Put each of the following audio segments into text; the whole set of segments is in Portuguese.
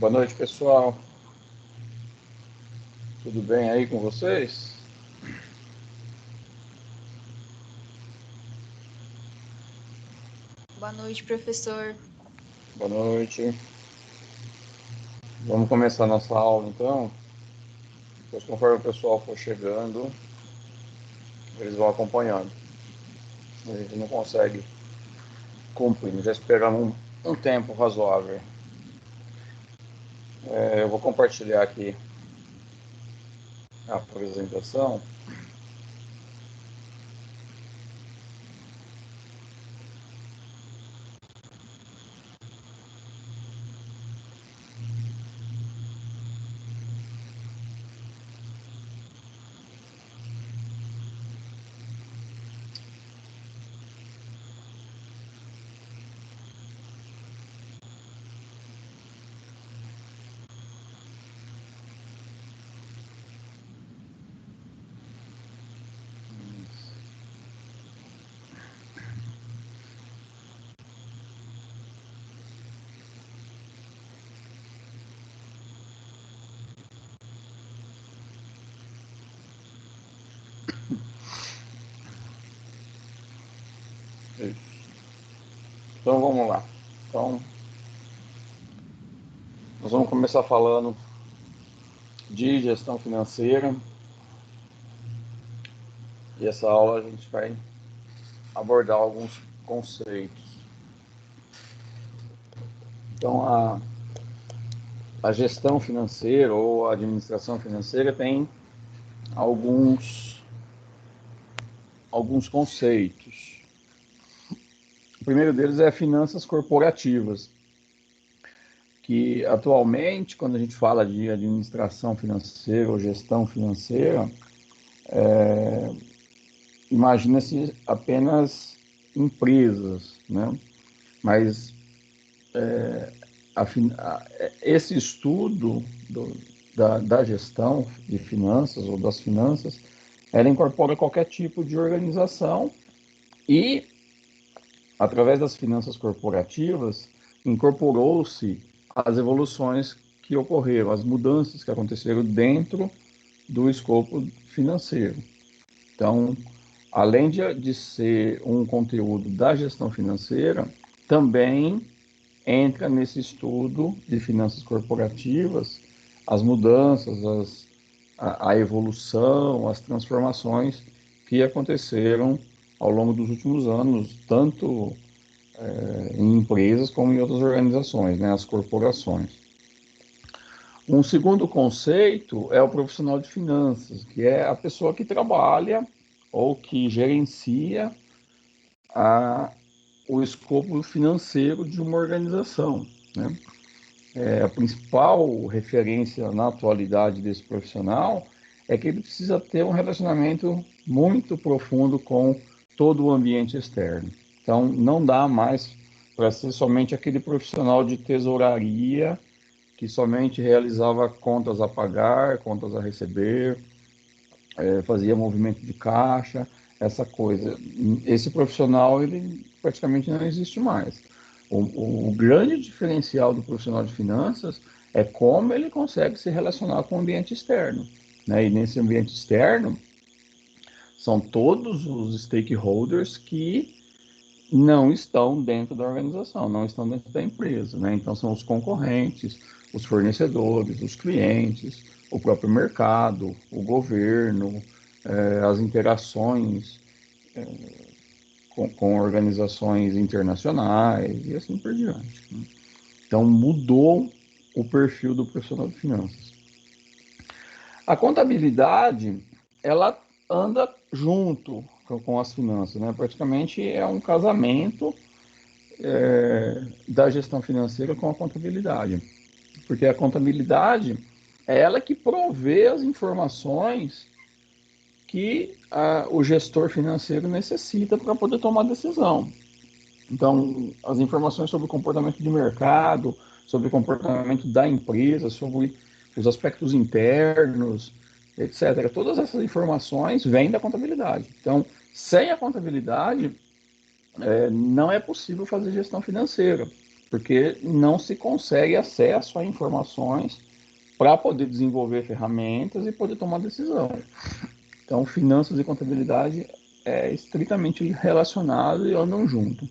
Boa noite, pessoal. Tudo bem aí com vocês? Boa noite, professor. Boa noite. Vamos começar nossa aula, então. Depois, conforme o pessoal for chegando, eles vão acompanhando. A gente não consegue cumprir, já esperamos um tempo razoável. Eu vou compartilhar aqui a apresentação. Então, vamos lá. Então, nós vamos começar falando de gestão financeira. E essa aula a gente vai abordar alguns conceitos. Então, a gestão financeira ou a administração financeira tem alguns conceitos. O primeiro deles é finanças corporativas, que atualmente, quando a gente fala de administração financeira ou gestão financeira, imagina-se apenas empresas, né? Mas esse estudo da gestão de finanças ou das finanças, ela incorpora qualquer tipo de organização e, através das finanças corporativas, incorporou-se as evoluções que ocorreram, as mudanças que aconteceram dentro do escopo financeiro. Então, além de ser um conteúdo da gestão financeira, também entra nesse estudo de finanças corporativas as mudanças, a evolução, as transformações que aconteceram ao longo dos últimos anos, tanto em empresas como em outras organizações, né, as corporações. Um segundo conceito é o profissional de finanças, que é a pessoa que trabalha ou que gerencia o escopo financeiro de uma organização, né? A principal referência na atualidade desse profissional é que ele precisa ter um relacionamento muito profundo com todo o ambiente externo. Então, não dá mais para ser somente aquele profissional de tesouraria que somente realizava contas a pagar, contas a receber, fazia movimento de caixa, essa coisa. Esse profissional, ele praticamente não existe mais. O grande diferencial do profissional de finanças é como ele consegue se relacionar com o ambiente externo, né? E nesse ambiente externo, são todos os stakeholders que não estão dentro da organização, não estão dentro da empresa, né? Então, são os concorrentes, os fornecedores, os clientes, o próprio mercado, o governo, as interações com organizações internacionais e assim por diante, né? Então, mudou o perfil do profissional de finanças. A contabilidade, ela anda junto com as finanças, né? Praticamente é um casamento da gestão financeira com a contabilidade, porque a contabilidade é ela que provê as informações que o gestor financeiro necessita para poder tomar decisão. Então, as informações sobre o comportamento de mercado, sobre o comportamento da empresa, sobre os aspectos internos, etc. Todas essas informações vêm da contabilidade. Então, sem a contabilidade, não é possível fazer gestão financeira, porque não se consegue acesso a informações para poder desenvolver ferramentas e poder tomar decisão. Então, finanças e contabilidade é estritamente relacionado e andam junto.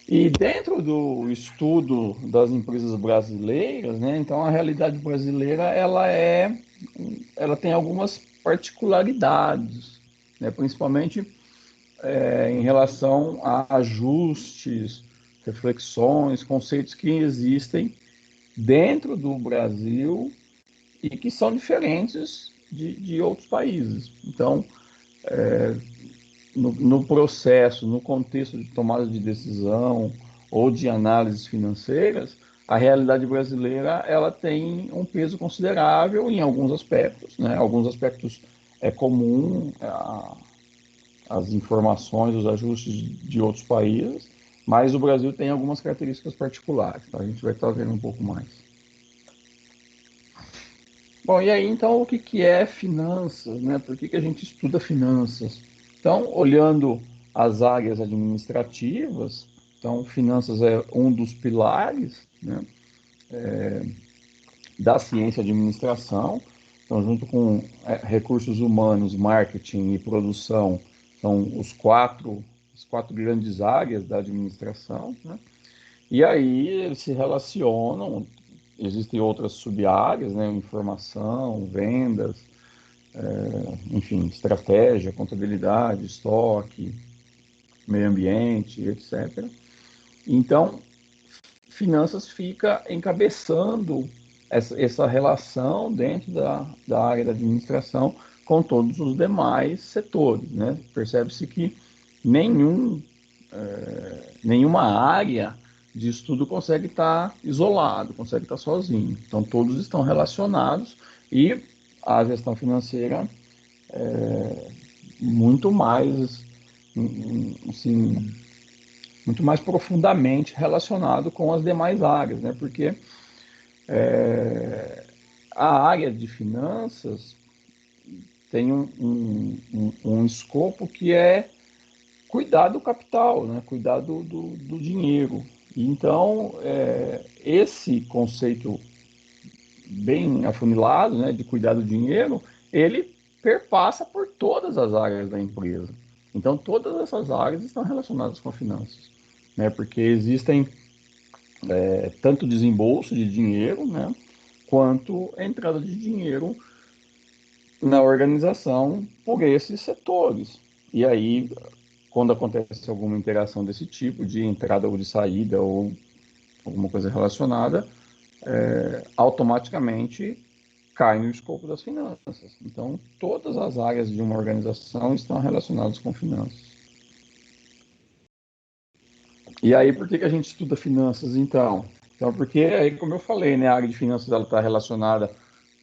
E dentro do estudo das empresas brasileiras, né, então a realidade brasileira ela tem algumas particularidades, né, principalmente em relação a ajustes, reflexões, conceitos que existem dentro do Brasil e que são diferentes de outros países. Então, no processo, no contexto de tomada de decisão ou de análises financeiras, a realidade brasileira ela tem um peso considerável em alguns aspectos, né? Alguns aspectos é comum as informações, os ajustes de outros países, mas o Brasil tem algumas características particulares, tá? A gente vai estar vendo um pouco mais. Bom, e aí então o que é finanças, né? Por que a gente estuda finanças? Então, olhando as áreas administrativas, então finanças é um dos pilares, né, da ciência de administração. Então, junto com recursos humanos, marketing e produção, são as quatro grandes áreas da administração, né? E aí eles se relacionam, existem outras sub-áreas, né? Informação, vendas, enfim, estratégia, contabilidade, estoque, meio ambiente, etc. Então, finanças fica encabeçando essa relação dentro da área da administração com todos os demais setores, né? Percebe-se que nenhum, nenhuma área de estudo consegue estar isolado, consegue estar sozinho. Então, todos estão relacionados e a gestão financeira muito mais, assim, muito mais profundamente relacionado com as demais áreas, né? Porque a área de finanças tem um escopo que é cuidar do capital, né? Cuidar do dinheiro. Então, esse conceito bem afunilado, né, de cuidar do dinheiro, ele perpassa por todas as áreas da empresa. Então, todas essas áreas estão relacionadas com finanças, né? Porque existem tanto desembolso de dinheiro, né, quanto entrada de dinheiro na organização por esses setores. E aí, quando acontece alguma interação desse tipo, de entrada ou de saída, ou alguma coisa relacionada, automaticamente cai no escopo das finanças. Então, todas as áreas de uma organização estão relacionadas com finanças. E aí, por que a gente estuda finanças, então? Então, porque aí, como eu falei, né, a área de finanças está relacionada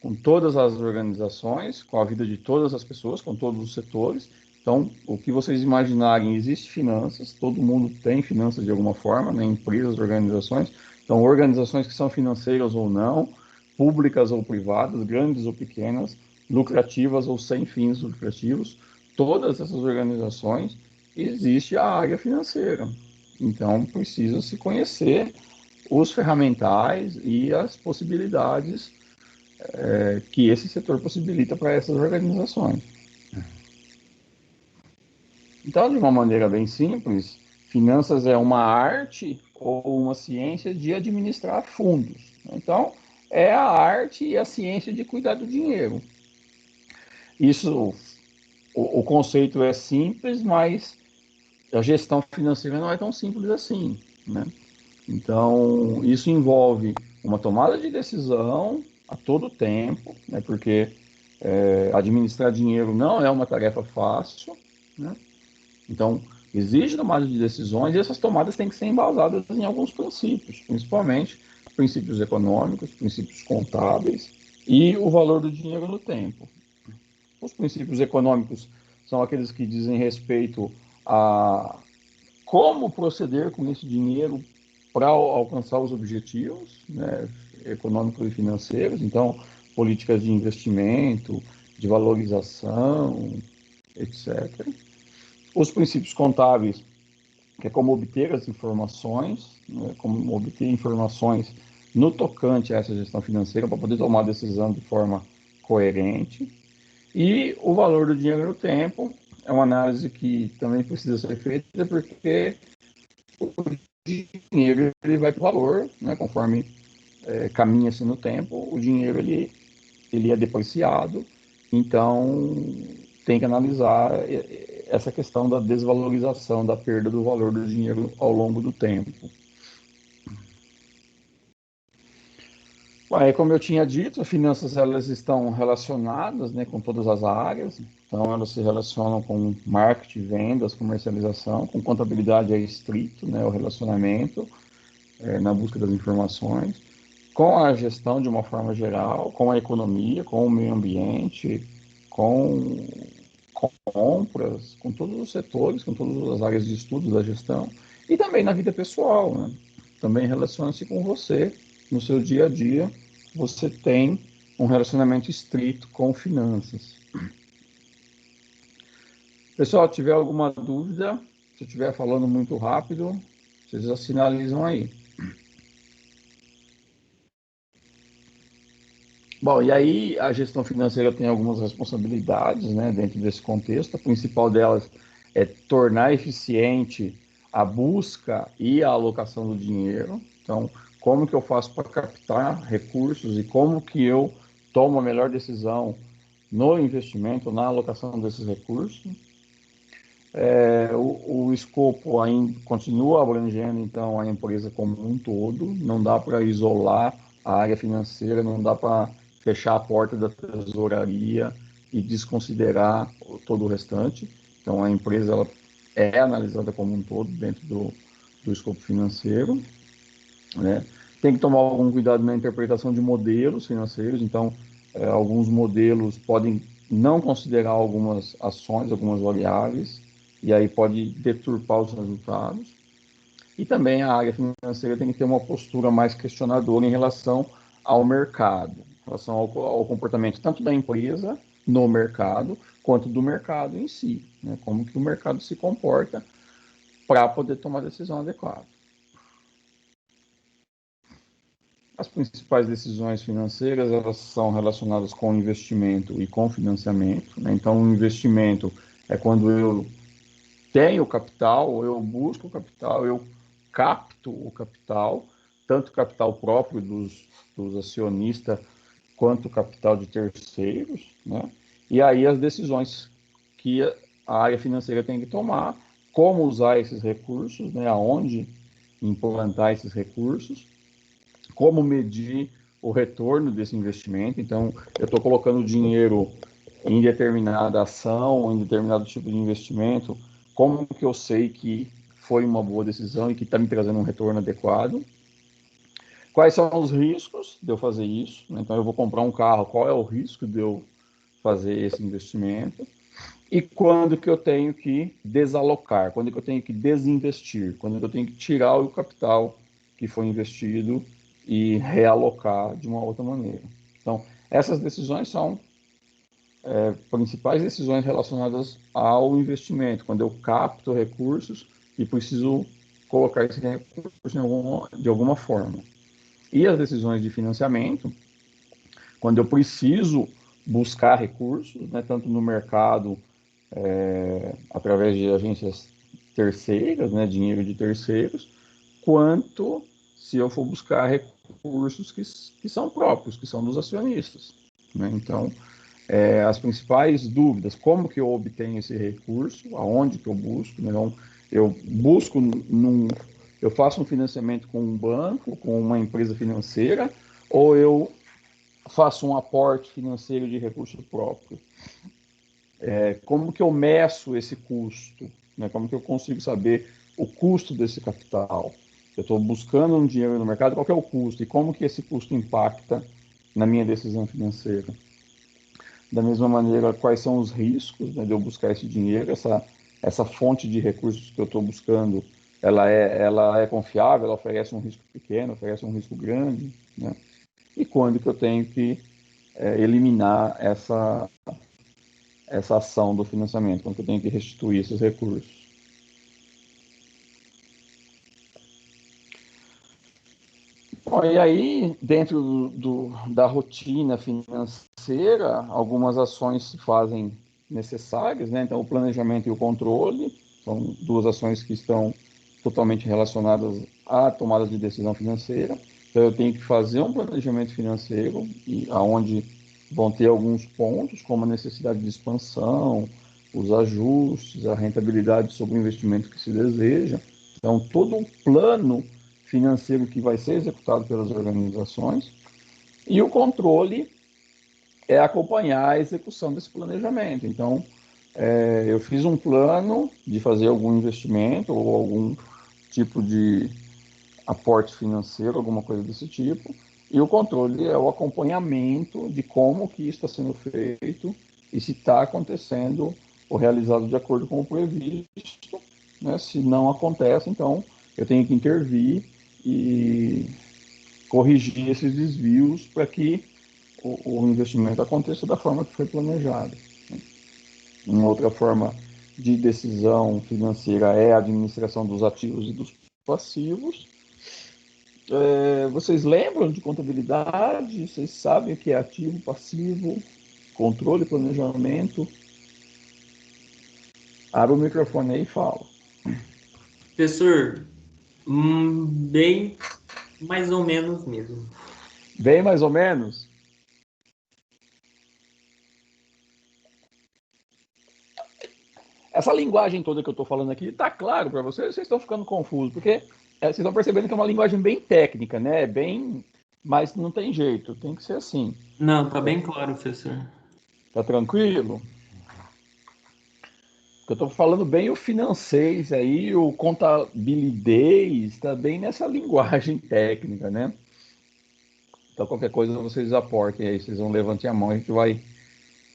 com todas as organizações, com a vida de todas as pessoas, com todos os setores. Então, o que vocês imaginarem, existe finanças, todo mundo tem finanças de alguma forma, né, empresas, organizações. Então, organizações que são financeiras ou não, públicas ou privadas, grandes ou pequenas, lucrativas ou sem fins lucrativos, todas essas organizações existe a área financeira. Então, precisa se conhecer os ferramentais e as possibilidades que esse setor possibilita para essas organizações. Então, de uma maneira bem simples, finanças é uma arte ou uma ciência de administrar fundos. Então, é a arte e a ciência de cuidar do dinheiro. Isso, o conceito é simples, mas a gestão financeira não é tão simples assim, né? Então, isso envolve uma tomada de decisão a todo tempo, né? Porque administrar dinheiro não é uma tarefa fácil, né? Então, exige tomada de decisões e essas tomadas têm que ser embasadas em alguns princípios, principalmente princípios econômicos, princípios contábeis e o valor do dinheiro no tempo. Os princípios econômicos são aqueles que dizem respeito a como proceder com esse dinheiro para alcançar os objetivos, né, econômicos e financeiros. Então, políticas de investimento, de valorização, etc. Os princípios contábeis que é como obter as informações, né, como obter informações no tocante a essa gestão financeira para poder tomar a decisão de forma coerente. E o valor do dinheiro no tempo é uma análise que também precisa ser feita, porque o dinheiro ele vai para o valor, né, conforme caminha-se no tempo, o dinheiro ele é depreciado, então tem que analisar essa questão da desvalorização, da perda do valor do dinheiro ao longo do tempo. Aí, como eu tinha dito, as finanças elas estão relacionadas, né, com todas as áreas, então elas se relacionam com marketing, vendas, comercialização, com contabilidade é estrito, né, o relacionamento na busca das informações, com a gestão de uma forma geral, com a economia, com o meio ambiente, com compras, com todos os setores, com todas as áreas de estudo da gestão e também na vida pessoal, né? Também relaciona-se com você no seu dia a dia. Você tem um relacionamento estrito com finanças. Pessoal, tiver alguma dúvida, se eu estiver falando muito rápido, vocês já sinalizam aí. Bom, e aí a gestão financeira tem algumas responsabilidades, né, dentro desse contexto. A principal delas é tornar eficiente a busca e a alocação do dinheiro. Então, como que eu faço para captar recursos e como que eu tomo a melhor decisão no investimento, na alocação desses recursos. O escopo ainda continua abrangendo, então, a empresa como um todo. Não dá para isolar a área financeira, não dá para fechar a porta da tesouraria e desconsiderar todo o restante. Então, a empresa ela é analisada como um todo dentro do escopo financeiro, né? Tem que tomar algum cuidado na interpretação de modelos financeiros. Então, alguns modelos podem não considerar algumas ações, algumas variáveis, e aí pode deturpar os resultados. E também a área financeira tem que ter uma postura mais questionadora em relação ao mercado, em relação ao comportamento tanto da empresa no mercado, quanto do mercado em si, né? Como que o mercado se comporta para poder tomar a decisão adequada. As principais decisões financeiras elas são relacionadas com investimento e com financiamento, né? Então, o investimento é quando eu tenho capital, eu busco capital, eu capto o capital, tanto capital próprio dos acionistas quanto capital de terceiros, né? E aí as decisões que a área financeira tem que tomar, como usar esses recursos, né? Aonde implantar esses recursos, como medir o retorno desse investimento. Então, eu estou colocando dinheiro em determinada ação, em determinado tipo de investimento, como que eu sei que foi uma boa decisão e que está me trazendo um retorno adequado? Quais são os riscos de eu fazer isso? Então, eu vou comprar um carro, qual é o risco de eu fazer esse investimento? E quando que eu tenho que desalocar? Quando que eu tenho que desinvestir? Quando que eu tenho que tirar o capital que foi investido e realocar de uma outra maneira? Então, essas decisões são principais decisões relacionadas ao investimento, quando eu capto recursos e preciso colocar esse recurso de alguma forma. E as decisões de financiamento, quando eu preciso buscar recursos, né, tanto no mercado, através de agências terceiras, né, dinheiro de terceiros, quanto se eu for buscar recursos que são próprios, que são dos acionistas. Né? Então, as principais dúvidas, como que eu obtenho esse recurso, aonde que eu busco, né? Então, eu busco eu faço um financiamento com um banco, com uma empresa financeira, ou eu faço um aporte financeiro de recurso próprio. Como que eu meço esse custo, né? Como que eu consigo saber o custo desse capital? Eu estou buscando um dinheiro no mercado, qual que é o custo e como que esse custo impacta na minha decisão financeira? Da mesma maneira, quais são os riscos, né, de eu buscar esse dinheiro, essa fonte de recursos que eu estou buscando, ela é confiável, ela oferece um risco pequeno, oferece um risco grande, né? E quando que eu tenho que eliminar essa ação do financiamento, quando que eu tenho que restituir esses recursos. Bom, e aí, dentro da rotina financeira, algumas ações se fazem necessárias, né? Então, o planejamento e o controle são duas ações que estão totalmente relacionadas à tomada de decisão financeira. Então, eu tenho que fazer um planejamento financeiro, e aonde vão ter alguns pontos, como a necessidade de expansão, os ajustes, a rentabilidade sobre o investimento que se deseja. Então, todo um plano financeiro que vai ser executado pelas organizações, e o controle é acompanhar a execução desse planejamento. Então, eu fiz um plano de fazer algum investimento ou algum tipo de aporte financeiro, alguma coisa desse tipo, e o controle é o acompanhamento de como que isso está sendo feito e se está acontecendo ou realizado de acordo com o previsto, né? Se não acontece, então eu tenho que intervir e corrigir esses desvios para que o investimento aconteça da forma que foi planejado. Uma outra forma de decisão financeira é a administração dos ativos e dos passivos. Vocês lembram de contabilidade? Vocês sabem o que é ativo, passivo, controle, planejamento? Abra o microfone aí e fala. Professor, bem mais ou menos mesmo. Bem mais ou menos? Essa linguagem toda que eu estou falando aqui, está claro para vocês? Vocês estão ficando confusos, porque vocês estão percebendo que é uma linguagem bem técnica, né? Bem, mas não tem jeito, tem que ser assim. Não, tá bem claro, professor. Tá tranquilo? Eu estou falando bem o financeiro aí, o contabilidez, está bem nessa linguagem técnica, né? Então, qualquer coisa vocês aportem aí, vocês vão levantar a mão e a gente vai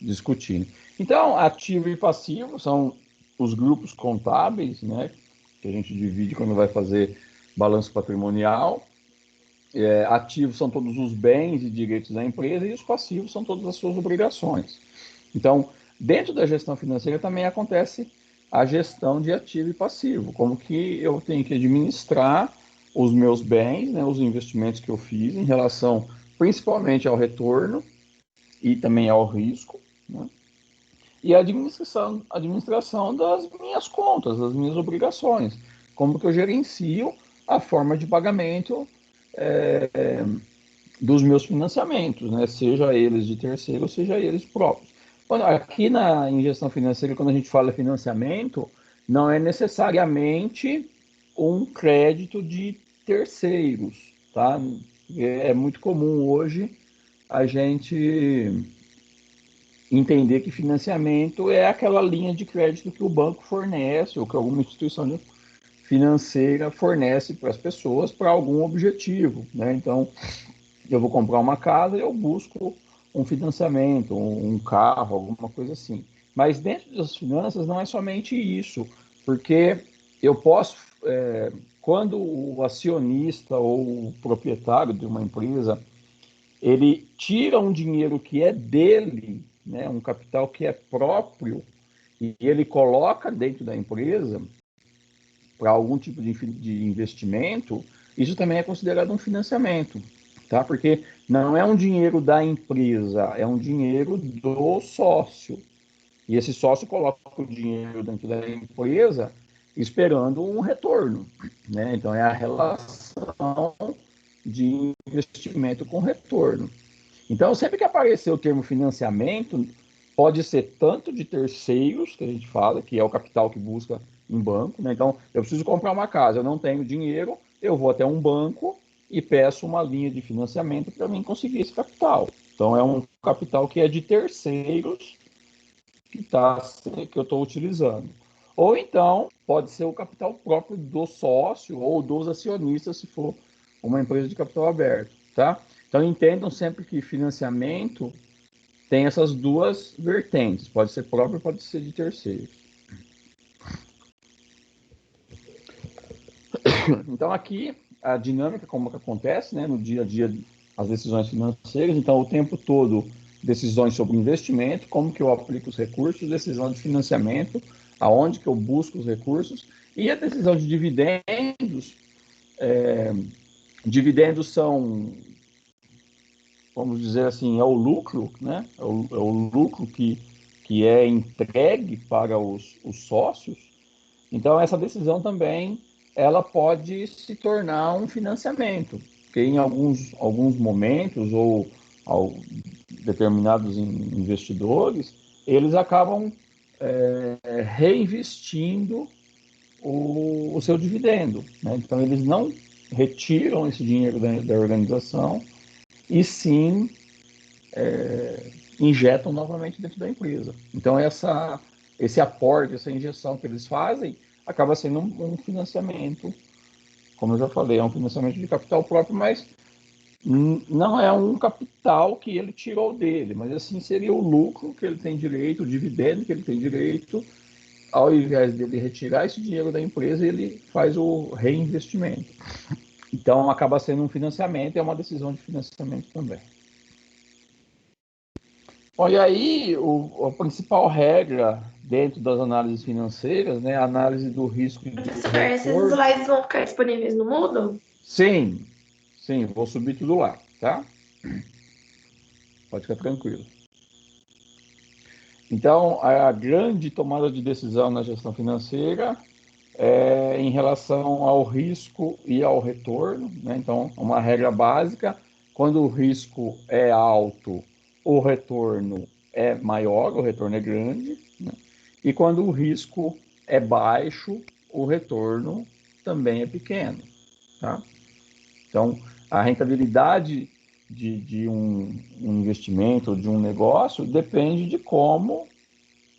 discutindo. Então, ativo e passivo são os grupos contábeis, né? Que a gente divide quando vai fazer balanço patrimonial. Ativos são todos os bens e direitos da empresa e os passivos são todas as suas obrigações. Então, dentro da gestão financeira também acontece a gestão de ativo e passivo, como que eu tenho que administrar os meus bens, né, os investimentos que eu fiz em relação principalmente ao retorno e também ao risco, né, e a administração das minhas contas, das minhas obrigações, como que eu gerencio a forma de pagamento dos meus financiamentos, né? Seja eles de terceiro, seja eles próprios. Aqui em gestão financeira, quando a gente fala financiamento, não é necessariamente um crédito de terceiros, tá? É muito comum hoje a gente entender que financiamento é aquela linha de crédito que o banco fornece ou que alguma instituição financeira fornece para as pessoas para algum objetivo, né? Então, eu vou comprar uma casa e eu busco um financiamento, um carro, alguma coisa assim. Mas dentro das finanças não é somente isso, porque eu posso, quando o acionista ou o proprietário de uma empresa, ele tira um dinheiro que é dele, né, um capital que é próprio, e ele coloca dentro da empresa para algum tipo de investimento, isso também é considerado um financiamento, tá? Porque não é um dinheiro da empresa, é um dinheiro do sócio. E esse sócio coloca o dinheiro dentro da empresa esperando um retorno, né? Então é a relação de investimento com retorno. Então, sempre que aparecer o termo financiamento, pode ser tanto de terceiros, que a gente fala, que é o capital que busca em banco, né? Então, eu preciso comprar uma casa, eu não tenho dinheiro, eu vou até um banco e peço uma linha de financiamento para mim conseguir esse capital. Então, é um capital que é de terceiros que eu estou utilizando. Ou então, pode ser o capital próprio do sócio ou dos acionistas, se for uma empresa de capital aberto, tá? Então, entendam sempre que financiamento tem essas duas vertentes, pode ser próprio, pode ser de terceiros. Então, aqui, a dinâmica, como que acontece, né, no dia a dia, as decisões financeiras, então, o tempo todo, decisões sobre investimento, como que eu aplico os recursos, decisão de financiamento, aonde que eu busco os recursos, e a decisão de dividendos, Dividendos são, vamos dizer assim, é o lucro, né? É o lucro que é entregue para os sócios. Então, essa decisão também ela pode se tornar um financiamento, porque em alguns momentos ou determinados investidores, eles acabam reinvestindo o seu dividendo. Né? Então, eles não retiram esse dinheiro da organização e sim injetam novamente dentro da empresa. Então, esse aporte, essa injeção que eles fazem, acaba sendo um financiamento, como eu já falei, é um financiamento de capital próprio, mas não é um capital que ele tirou dele, mas assim seria o lucro que ele tem direito, o dividendo que ele tem direito, ao invés dele retirar esse dinheiro da empresa, ele faz o reinvestimento. Então, acaba sendo um financiamento, é uma decisão de financiamento também. Bom, e aí, a principal regra dentro das análises financeiras, né, a análise do risco e do Professor, esses retorno. slides vão ficar disponíveis no Moodle? Sim, sim, vou subir tudo lá, tá? Pode ficar tranquilo. Então, a grande tomada de decisão na gestão financeira é em relação ao risco e ao retorno, né? Então, uma regra básica, quando o risco é alto, o retorno é maior, o retorno é grande, né? E quando o risco é baixo, o retorno também é pequeno, tá? Então, a rentabilidade de um investimento, de um negócio, depende de como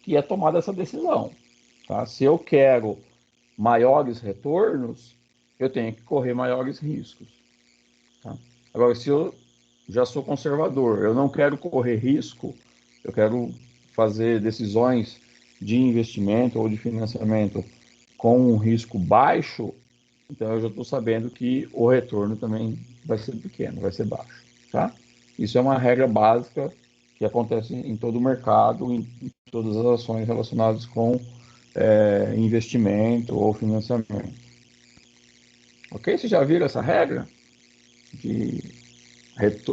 que é tomada essa decisão. Tá? Se eu quero maiores retornos, eu tenho que correr maiores riscos. Tá? Agora, se eu já sou conservador, eu não quero correr risco, eu quero fazer decisões de investimento ou de financiamento com um risco baixo, então eu já estou sabendo que o retorno também vai ser pequeno, vai ser baixo. Tá? Isso é uma regra básica que acontece em todo o mercado, em todas as ações relacionadas com investimento ou financiamento. Ok? Vocês já viram essa regra de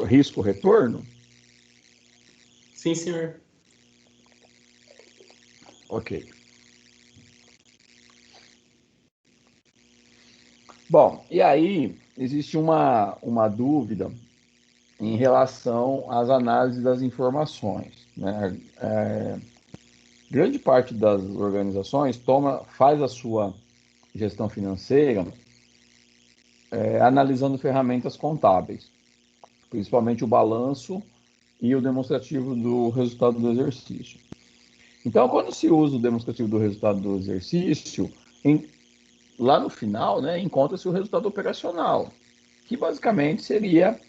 risco-retorno? Sim, senhor. Ok. Bom, e aí existe uma dúvida em relação às análises das informações. Né? Grande parte das organizações faz a sua gestão financeira analisando ferramentas contábeis, principalmente o balanço e o demonstrativo do resultado do exercício. Então, quando se usa o demonstrativo do resultado do exercício, lá no final, né, encontra-se o resultado operacional, que basicamente seria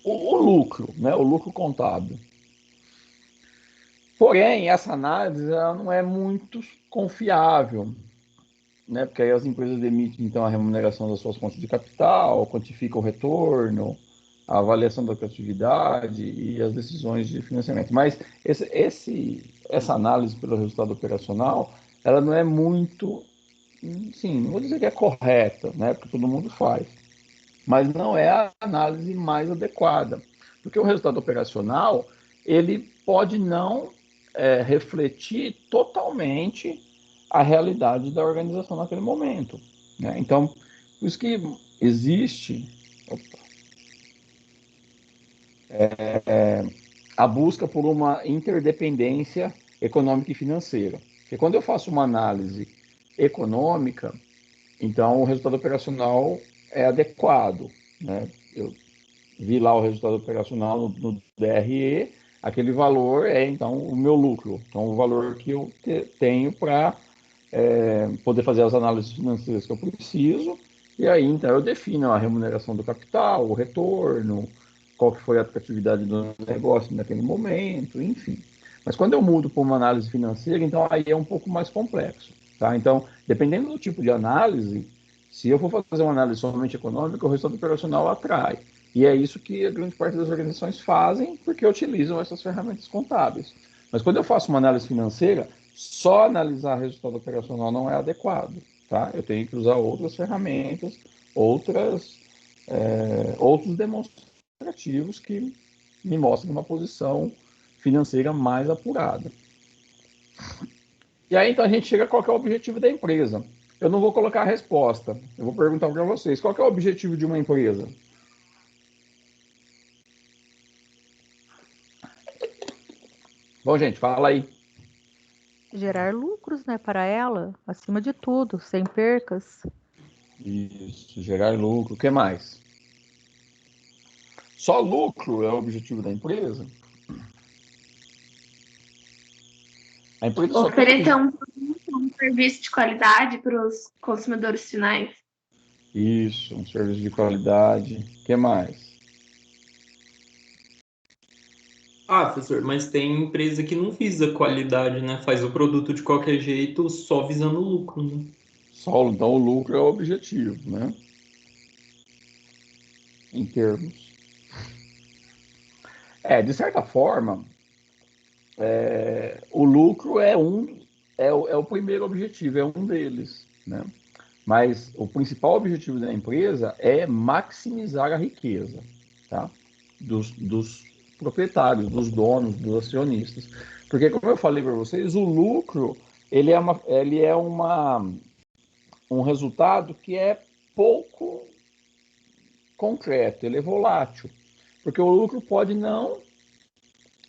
o lucro, né, o lucro contábil. Porém, essa análise ela não é muito confiável, né, porque aí as empresas emitem então a remuneração das suas fontes de capital, quantificam o retorno, a avaliação da atividade e as decisões de financiamento. Mas essa análise pelo resultado operacional, ela não é muito, sim, não vou dizer que é correta, né, porque todo mundo faz, mas não é a análise mais adequada, porque o resultado operacional ele pode não refletir totalmente a realidade da organização naquele momento. Né? Então, por isso que existe a busca por uma interdependência econômica e financeira. Porque quando eu faço uma análise econômica, então o resultado operacional é adequado. Né? Eu vi lá o resultado operacional no DRE, aquele valor é então o meu lucro, então o valor que eu tenho para poder fazer as análises financeiras que eu preciso, e aí então eu defino a remuneração do capital, o retorno, qual que foi a atratividade do negócio naquele momento, enfim. Mas quando eu mudo para uma análise financeira, então aí é um pouco mais complexo. Tá? Então, dependendo do tipo de análise, se eu for fazer uma análise somente econômica, o resultado operacional atrai. E é isso que a grande parte das organizações fazem, porque utilizam essas ferramentas contábeis. Mas quando eu faço uma análise financeira, só analisar resultado operacional não é adequado, tá? Eu tenho que usar outras ferramentas, outros demonstrativos que me mostrem uma posição financeira mais apurada. E aí, então, a gente chega a qual que é o objetivo da empresa. Eu não vou colocar a resposta, eu vou perguntar para vocês, qual que é o objetivo de uma empresa? Bom, gente, fala aí. Gerar lucros, né, para ela, acima de tudo, sem percas. Isso, gerar lucro, o que mais? Só lucro é o objetivo da empresa? A empresa só tem Oferecer um produto, um serviço de qualidade para os consumidores finais. isso, um serviço de qualidade, o que mais? Ah, professor, mas tem empresa que não visa qualidade, né? Faz o produto de qualquer jeito só visando lucro, né? Só, então o lucro é o objetivo, né? Em termos. De certa forma, o lucro é o primeiro objetivo, é um deles, né? Mas o principal objetivo da empresa é maximizar a riqueza, tá? Dos proprietários, dos donos, dos acionistas. Porque, como eu falei para vocês, o lucro ele é um resultado que é pouco concreto, ele é volátil. Porque o lucro pode não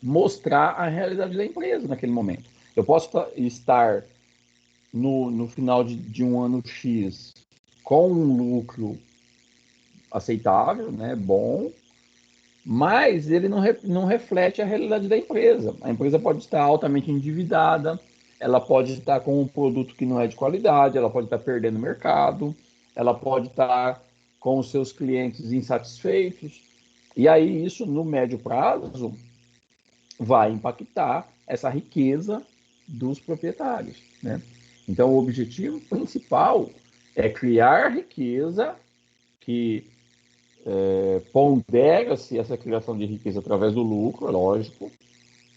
mostrar a realidade da empresa naquele momento. Eu posso estar no final de um ano X com um lucro aceitável, né, bom, mas ele não reflete a realidade da empresa. A empresa pode estar altamente endividada, ela pode estar com um produto que não é de qualidade, ela pode estar perdendo mercado, ela pode estar com os seus clientes insatisfeitos, e aí isso, no médio prazo, vai impactar essa riqueza dos proprietários, né? Então, o objetivo principal é criar riqueza que pondera-se essa criação de riqueza através do lucro, é lógico,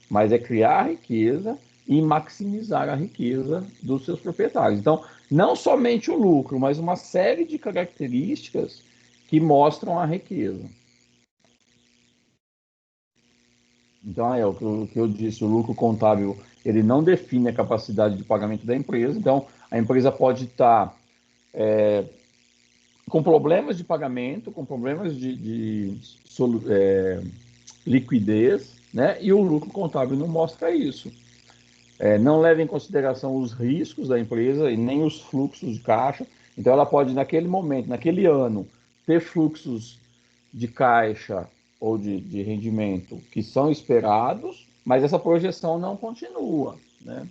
mas é criar riqueza e maximizar a riqueza dos seus proprietários. Então, não somente o lucro, mas uma série de características que mostram a riqueza. Então, o que eu disse, o lucro contábil, ele não define a capacidade de pagamento da empresa. Então, a empresa pode estar com problemas de pagamento, com problemas de liquidez, né? E o lucro contábil não mostra isso. Não leva em consideração os riscos da empresa e nem os fluxos de caixa. Então, ela pode, naquele momento, naquele ano, ter fluxos de caixa ou de rendimento que são esperados, mas essa projeção não continua, né?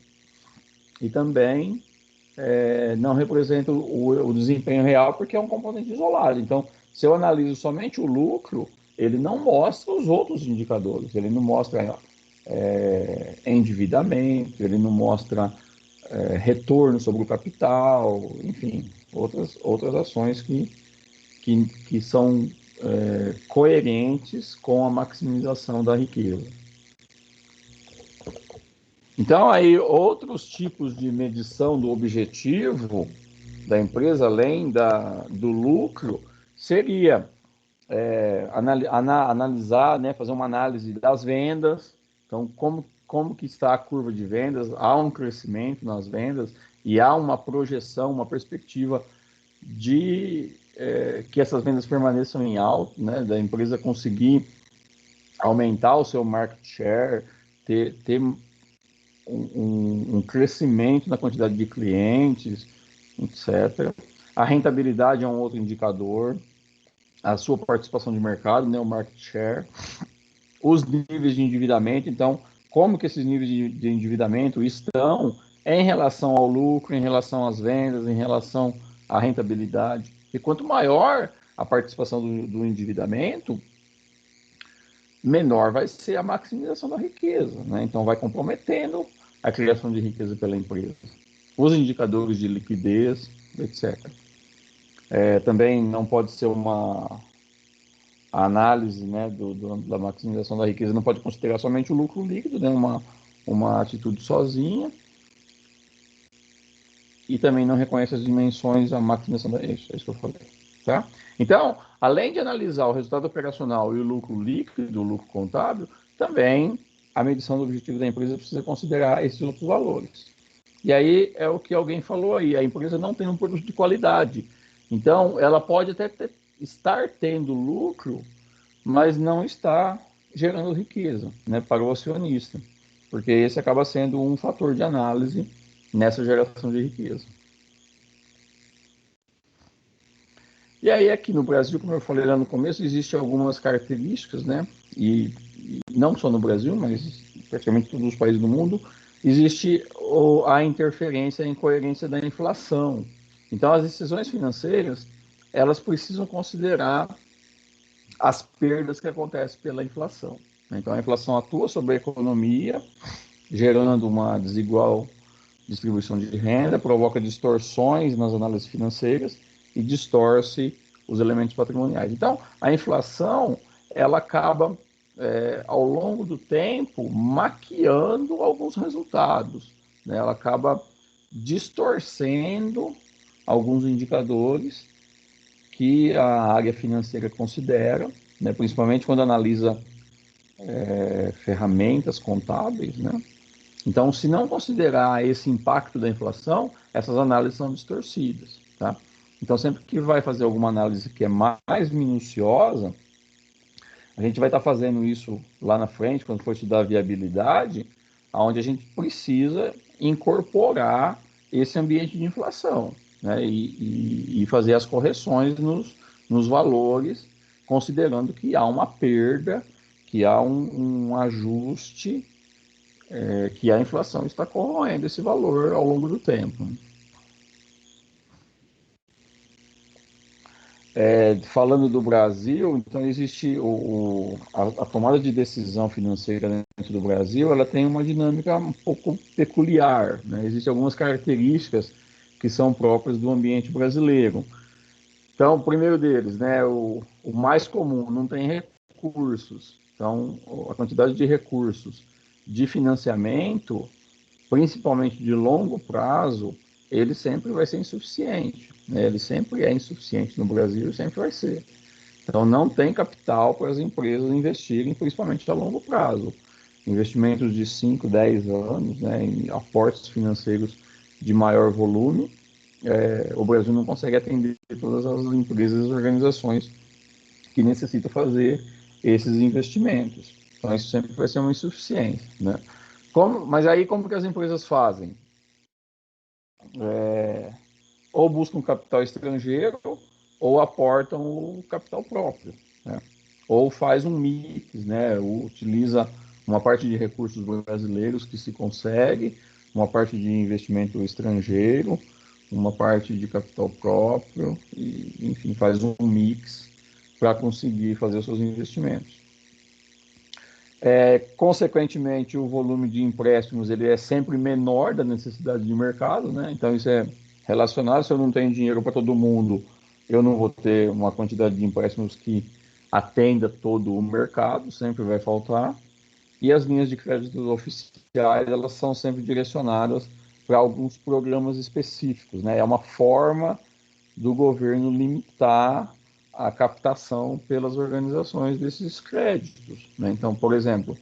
E também não representa o desempenho real porque é um componente isolado. Então, se eu analiso somente o lucro, ele não mostra os outros indicadores, ele não mostra endividamento, ele não mostra retorno sobre o capital, enfim, outras ações que são coerentes com a maximização da riqueza. Então, aí, outros tipos de medição do objetivo da empresa, além do lucro, seria analisar, né, fazer uma análise das vendas. Então, como que está a curva de vendas? Há um crescimento nas vendas e há uma projeção, uma perspectiva de que essas vendas permaneçam em alto, né, da empresa conseguir aumentar o seu market share, ter um crescimento na quantidade de clientes, etc. A rentabilidade é um outro indicador, a sua participação de mercado, né, o market share, os níveis de endividamento. Então, como que esses níveis de endividamento estão em relação ao lucro, em relação às vendas, em relação à rentabilidade. E quanto maior a participação do endividamento, menor vai ser a maximização da riqueza, né? Então, vai comprometendo a criação de riqueza pela empresa. Os indicadores de liquidez, etc. Também não pode ser a análise, né, da maximização da riqueza, não pode considerar somente o lucro líquido, né, uma atitude sozinha. e também não reconhece as dimensões da maximização da... Isso, é isso que eu falei. Tá? Então, além de analisar o resultado operacional e o lucro líquido, o lucro contábil, também a medição do objetivo da empresa precisa considerar esses outros valores. E aí é o que alguém falou aí, a empresa não tem um produto de qualidade. Então, ela pode até estar tendo lucro, mas não está gerando riqueza, né, para o acionista, porque esse acaba sendo um fator de análise nessa geração de riqueza. E aí aqui no Brasil, como eu falei lá no começo, existem algumas características, né, e não só no Brasil, mas praticamente todos os países do mundo, existe a interferência e a incoerência da inflação. Então, as decisões financeiras, elas precisam considerar as perdas que acontecem pela inflação. Então, a inflação atua sobre a economia, gerando uma desigual distribuição de renda, provoca distorções nas análises financeiras e distorce os elementos patrimoniais. Então, a inflação, ela acaba, ao longo do tempo, maquiando alguns resultados, né? Ela acaba distorcendo alguns indicadores que a área financeira considera, né? Principalmente quando analisa ferramentas contábeis, né? Então, se não considerar esse impacto da inflação, essas análises são distorcidas, tá? Então, sempre que vai fazer alguma análise que é mais minuciosa, a gente vai estar fazendo isso lá na frente, quando for estudar a viabilidade, onde a gente precisa incorporar esse ambiente de inflação, né? E fazer as correções nos valores, considerando que há uma perda, que há um ajuste, que a inflação está corroendo esse valor ao longo do tempo. Falando do Brasil, então existe a tomada de decisão financeira dentro do Brasil, ela tem uma dinâmica um pouco peculiar, né? Existem algumas características que são próprias do ambiente brasileiro. Então, o primeiro deles, né, o mais comum, não tem recursos. Então, a quantidade de recursos de financiamento, principalmente de longo prazo, ele sempre vai ser insuficiente, né? Ele sempre é insuficiente no Brasil e sempre vai ser. Então, não tem capital para as empresas investirem, principalmente a longo prazo. Investimentos de 5, 10 anos, né, em aportes financeiros de maior volume, o Brasil não consegue atender todas as empresas e organizações que necessitam fazer esses investimentos. Então, isso sempre vai ser uma insuficiência, né? Mas aí, como que as empresas fazem? Ou buscam capital estrangeiro, ou aportam o capital próprio, né? Ou faz um mix, né? Utiliza uma parte de recursos brasileiros que se consegue, uma parte de investimento estrangeiro, uma parte de capital próprio, e, enfim, faz um mix para conseguir fazer os seus investimentos. Consequentemente, o volume de empréstimos ele é sempre menor da necessidade de mercado, né? Então, isso é relacionado. Se eu não tenho dinheiro para todo mundo, eu não vou ter uma quantidade de empréstimos que atenda todo o mercado, sempre vai faltar. E as linhas de crédito oficiais, elas são sempre direcionadas para alguns programas específicos, né? É uma forma do governo limitar a captação pelas organizações desses créditos, né? Então, por exemplo,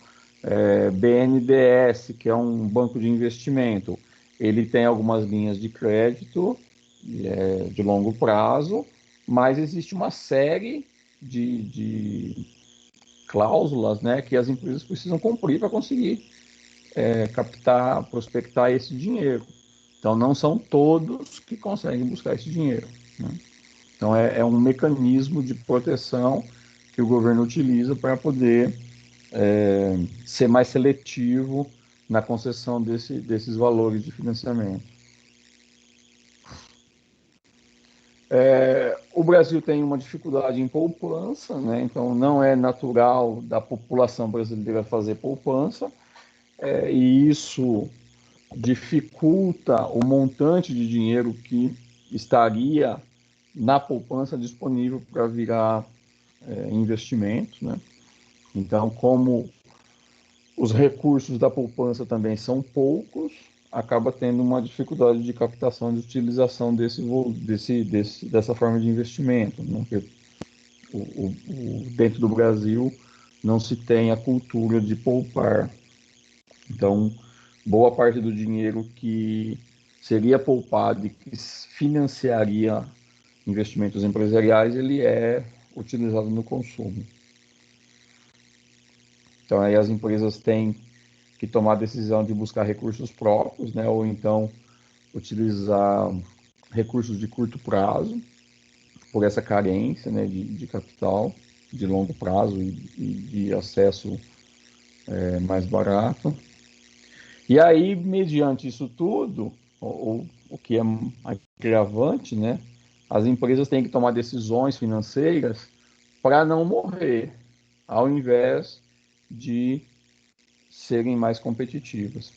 BNDES, que é um banco de investimento, ele tem algumas linhas de crédito de longo prazo, mas existe uma série de cláusulas, né, que as empresas precisam cumprir para conseguir captar, prospectar esse dinheiro. Então, não são todos que conseguem buscar esse dinheiro, né? Então, é um mecanismo de proteção que o governo utiliza para poder ser mais seletivo na concessão desses valores de financiamento. O Brasil tem uma dificuldade em poupança, né? Então não é natural da população brasileira fazer poupança, e isso dificulta o montante de dinheiro que estaria na poupança disponível para virar investimento, né? Então, como os recursos da poupança também são poucos, acaba tendo uma dificuldade de captação de utilização dessa forma de investimento, né? Porque dentro do Brasil não se tem a cultura de poupar. Então, boa parte do dinheiro que seria poupado e que financiaria investimentos empresariais, ele é utilizado no consumo. Então, aí as empresas têm que tomar a decisão de buscar recursos próprios, né, ou então utilizar recursos de curto prazo, por essa carência, né, de capital de longo prazo e de acesso mais barato. E aí, mediante isso tudo, o que é agravante, né, as empresas têm que tomar decisões financeiras para não morrer, ao invés de serem mais competitivas.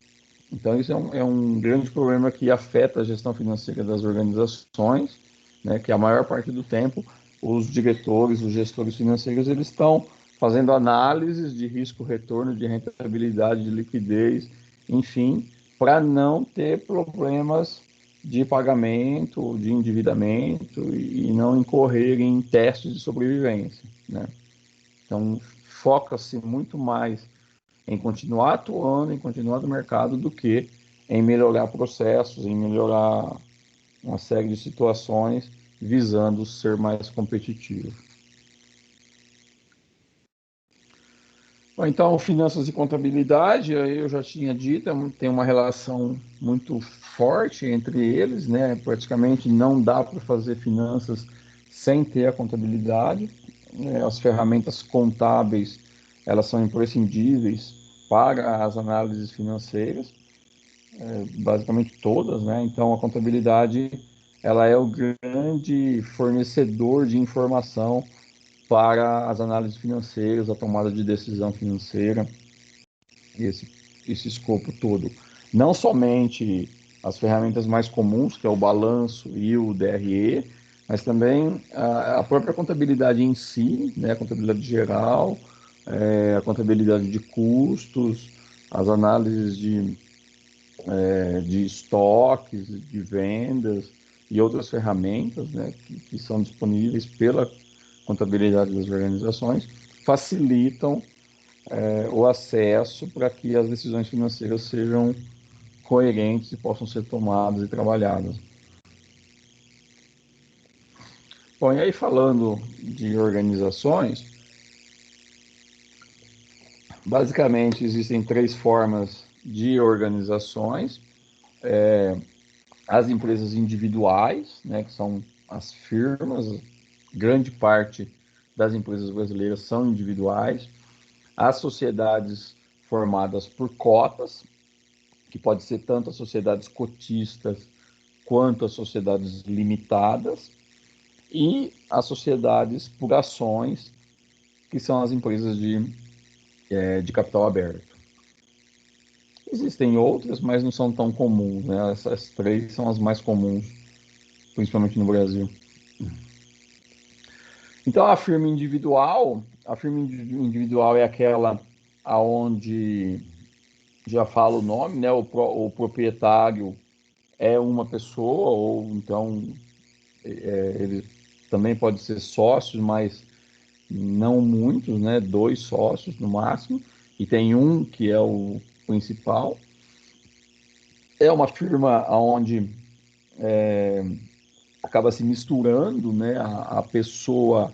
Então, isso é um grande problema que afeta a gestão financeira das organizações, né, que a maior parte do tempo os diretores, os gestores financeiros, eles estão fazendo análises de risco-retorno, de rentabilidade, de liquidez, enfim, para não ter problemas de pagamento, de endividamento e não incorrer em testes de sobrevivência, né? Então, foca-se muito mais em continuar atuando, em continuar no mercado, do que em melhorar processos, em melhorar uma série de situações visando ser mais competitivo. Bom, então, finanças e contabilidade, eu já tinha dito, tem uma relação muito forte entre eles, né? Praticamente não dá para fazer finanças sem ter a contabilidade. As ferramentas contábeis, elas são imprescindíveis para as análises financeiras, basicamente todas, né? Então, a contabilidade, ela é o grande fornecedor de informação para as análises financeiras, a tomada de decisão financeira, esse escopo todo. Não somente as ferramentas mais comuns, que é o balanço e o DRE, mas também a própria contabilidade em si, né, a contabilidade geral, a contabilidade de custos, as análises de estoques, de vendas e outras ferramentas, né, que são disponíveis pela contabilidade das organizações, facilitam o acesso para que as decisões financeiras sejam coerentes e possam ser tomadas e trabalhadas. Bom, e aí falando de organizações, basicamente existem três formas de organizações. As empresas individuais, né, que são as firmas, grande parte das empresas brasileiras são individuais. As sociedades formadas por cotas, que pode ser tanto as sociedades cotistas quanto as sociedades limitadas, e as sociedades por ações, que são as empresas de capital aberto. Existem outras, mas não são tão comuns, né? Essas três são as mais comuns, principalmente no Brasil. Então, a firma individual é aquela aonde já fala o nome, né? O proprietário é uma pessoa, ou então ele também pode ser sócios, mas não muitos, né? 2 sócios no máximo, e tem um que é o principal. É uma firma onde acaba se misturando, né? A pessoa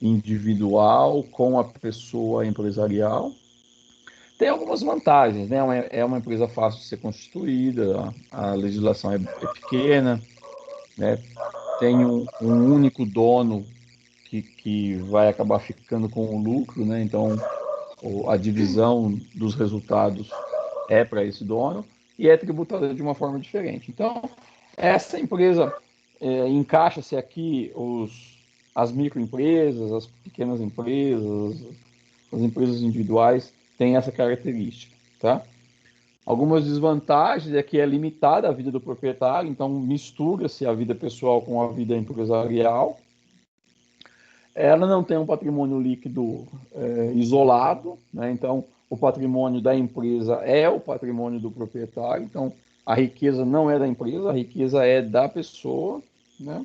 individual com a pessoa empresarial. Tem algumas vantagens, né? É uma empresa fácil de ser constituída, a legislação é pequena, né? Tem um único dono que vai acabar ficando com o lucro, né? Então, a divisão dos resultados é para esse dono e é tributada de uma forma diferente. Então, essa empresa encaixa-se aqui as microempresas, as pequenas empresas, as empresas individuais têm essa característica, tá? Algumas desvantagens é que é limitada a vida do proprietário, então mistura-se a vida pessoal com a vida empresarial. Ela não tem um patrimônio líquido isolado, né? Então o patrimônio da empresa é o patrimônio do proprietário, então a riqueza não é da empresa, a riqueza é da pessoa, né?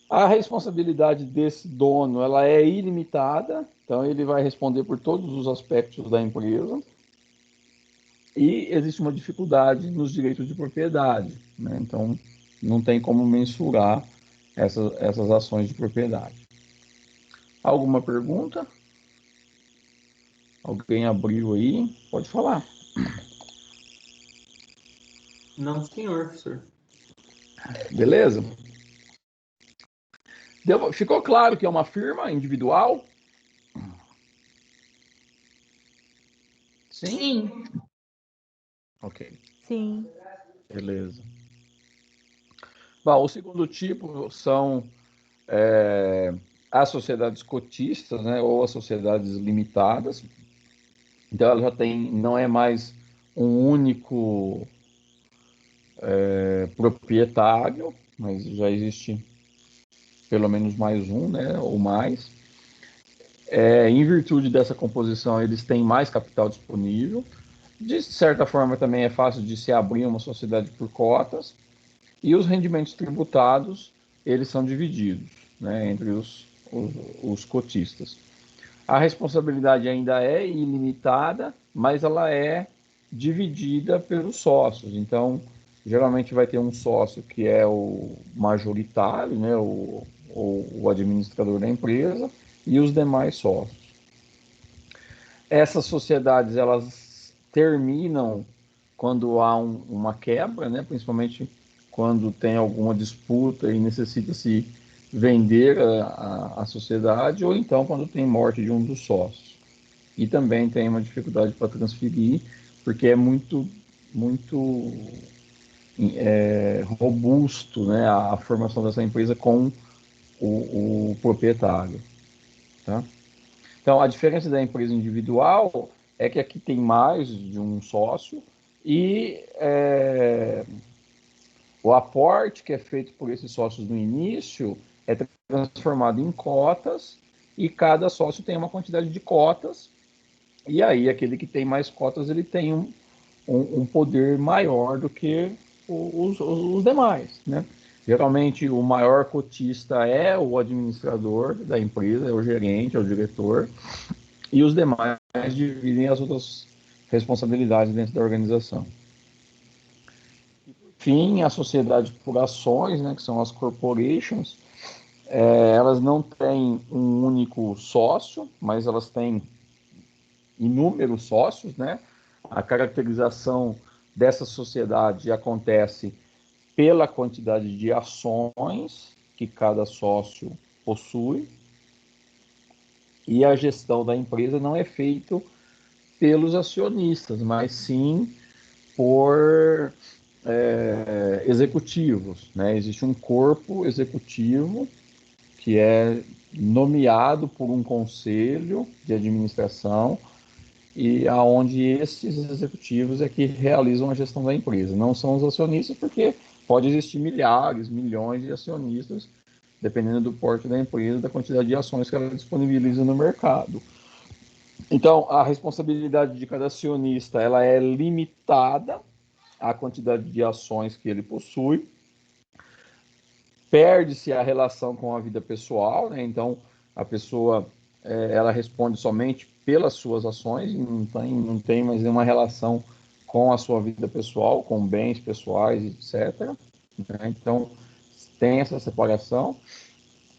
A responsabilidade desse dono, ela é ilimitada, então ele vai responder por todos os aspectos da empresa. E existe uma dificuldade nos direitos de propriedade, né? Então não tem como mensurar essas ações de propriedade. Alguma pergunta? Alguém abriu aí? Pode falar. Não, senhor, professor. Beleza? Ficou claro que é uma firma individual? Sim? Sim. Ok, Sim. beleza. Bom, o segundo tipo são as sociedades cotistas, né, ou as sociedades limitadas. Então ela já tem, não é mais um único proprietário, mas já existe pelo menos mais um, né, ou mais. Em virtude dessa composição, eles têm mais capital disponível. De certa forma, também é fácil de se abrir uma sociedade por cotas. E os rendimentos tributados, eles são divididos, né, entre os cotistas. A responsabilidade ainda é ilimitada, mas ela é dividida pelos sócios. Então, geralmente vai ter um sócio que é o majoritário, né, o administrador da empresa, e os demais sócios. Essas sociedades, elas terminam quando há uma quebra, né, principalmente quando tem alguma disputa e necessita-se vender a sociedade, ou então quando tem morte de um dos sócios. E também tem uma dificuldade para transferir, porque é muito robusto, né, a formação dessa empresa com o proprietário. Tá? Então, a diferença da empresa individual é que aqui tem mais de um sócio e o aporte que é feito por esses sócios no início é transformado em cotas e cada sócio tem uma quantidade de cotas e aí aquele que tem mais cotas ele tem um poder maior do que os demais, né? Geralmente o maior cotista é o administrador da empresa, é o gerente, é o diretor, e os demais dividem as outras responsabilidades dentro da organização. Enfim, a sociedade por ações, né, que são as corporations, elas não têm um único sócio, mas elas têm inúmeros sócios, né? A caracterização dessa sociedade acontece pela quantidade de ações que cada sócio possui, e a gestão da empresa não é feita pelos acionistas, mas sim por executivos, né? Existe um corpo executivo que é nomeado por um conselho de administração e aonde esses executivos é que realizam a gestão da empresa. Não são os acionistas, porque pode existir milhares, milhões de acionistas, dependendo do porte da empresa, da quantidade de ações que ela disponibiliza no mercado. Então, a responsabilidade de cada acionista ela é limitada à quantidade de ações que ele possui. Perde-se a relação com a vida pessoal, né? Então, a pessoa ela responde somente pelas suas ações, não tem mais nenhuma relação com a sua vida pessoal, com bens pessoais, etc. Né? Então, tem essa separação.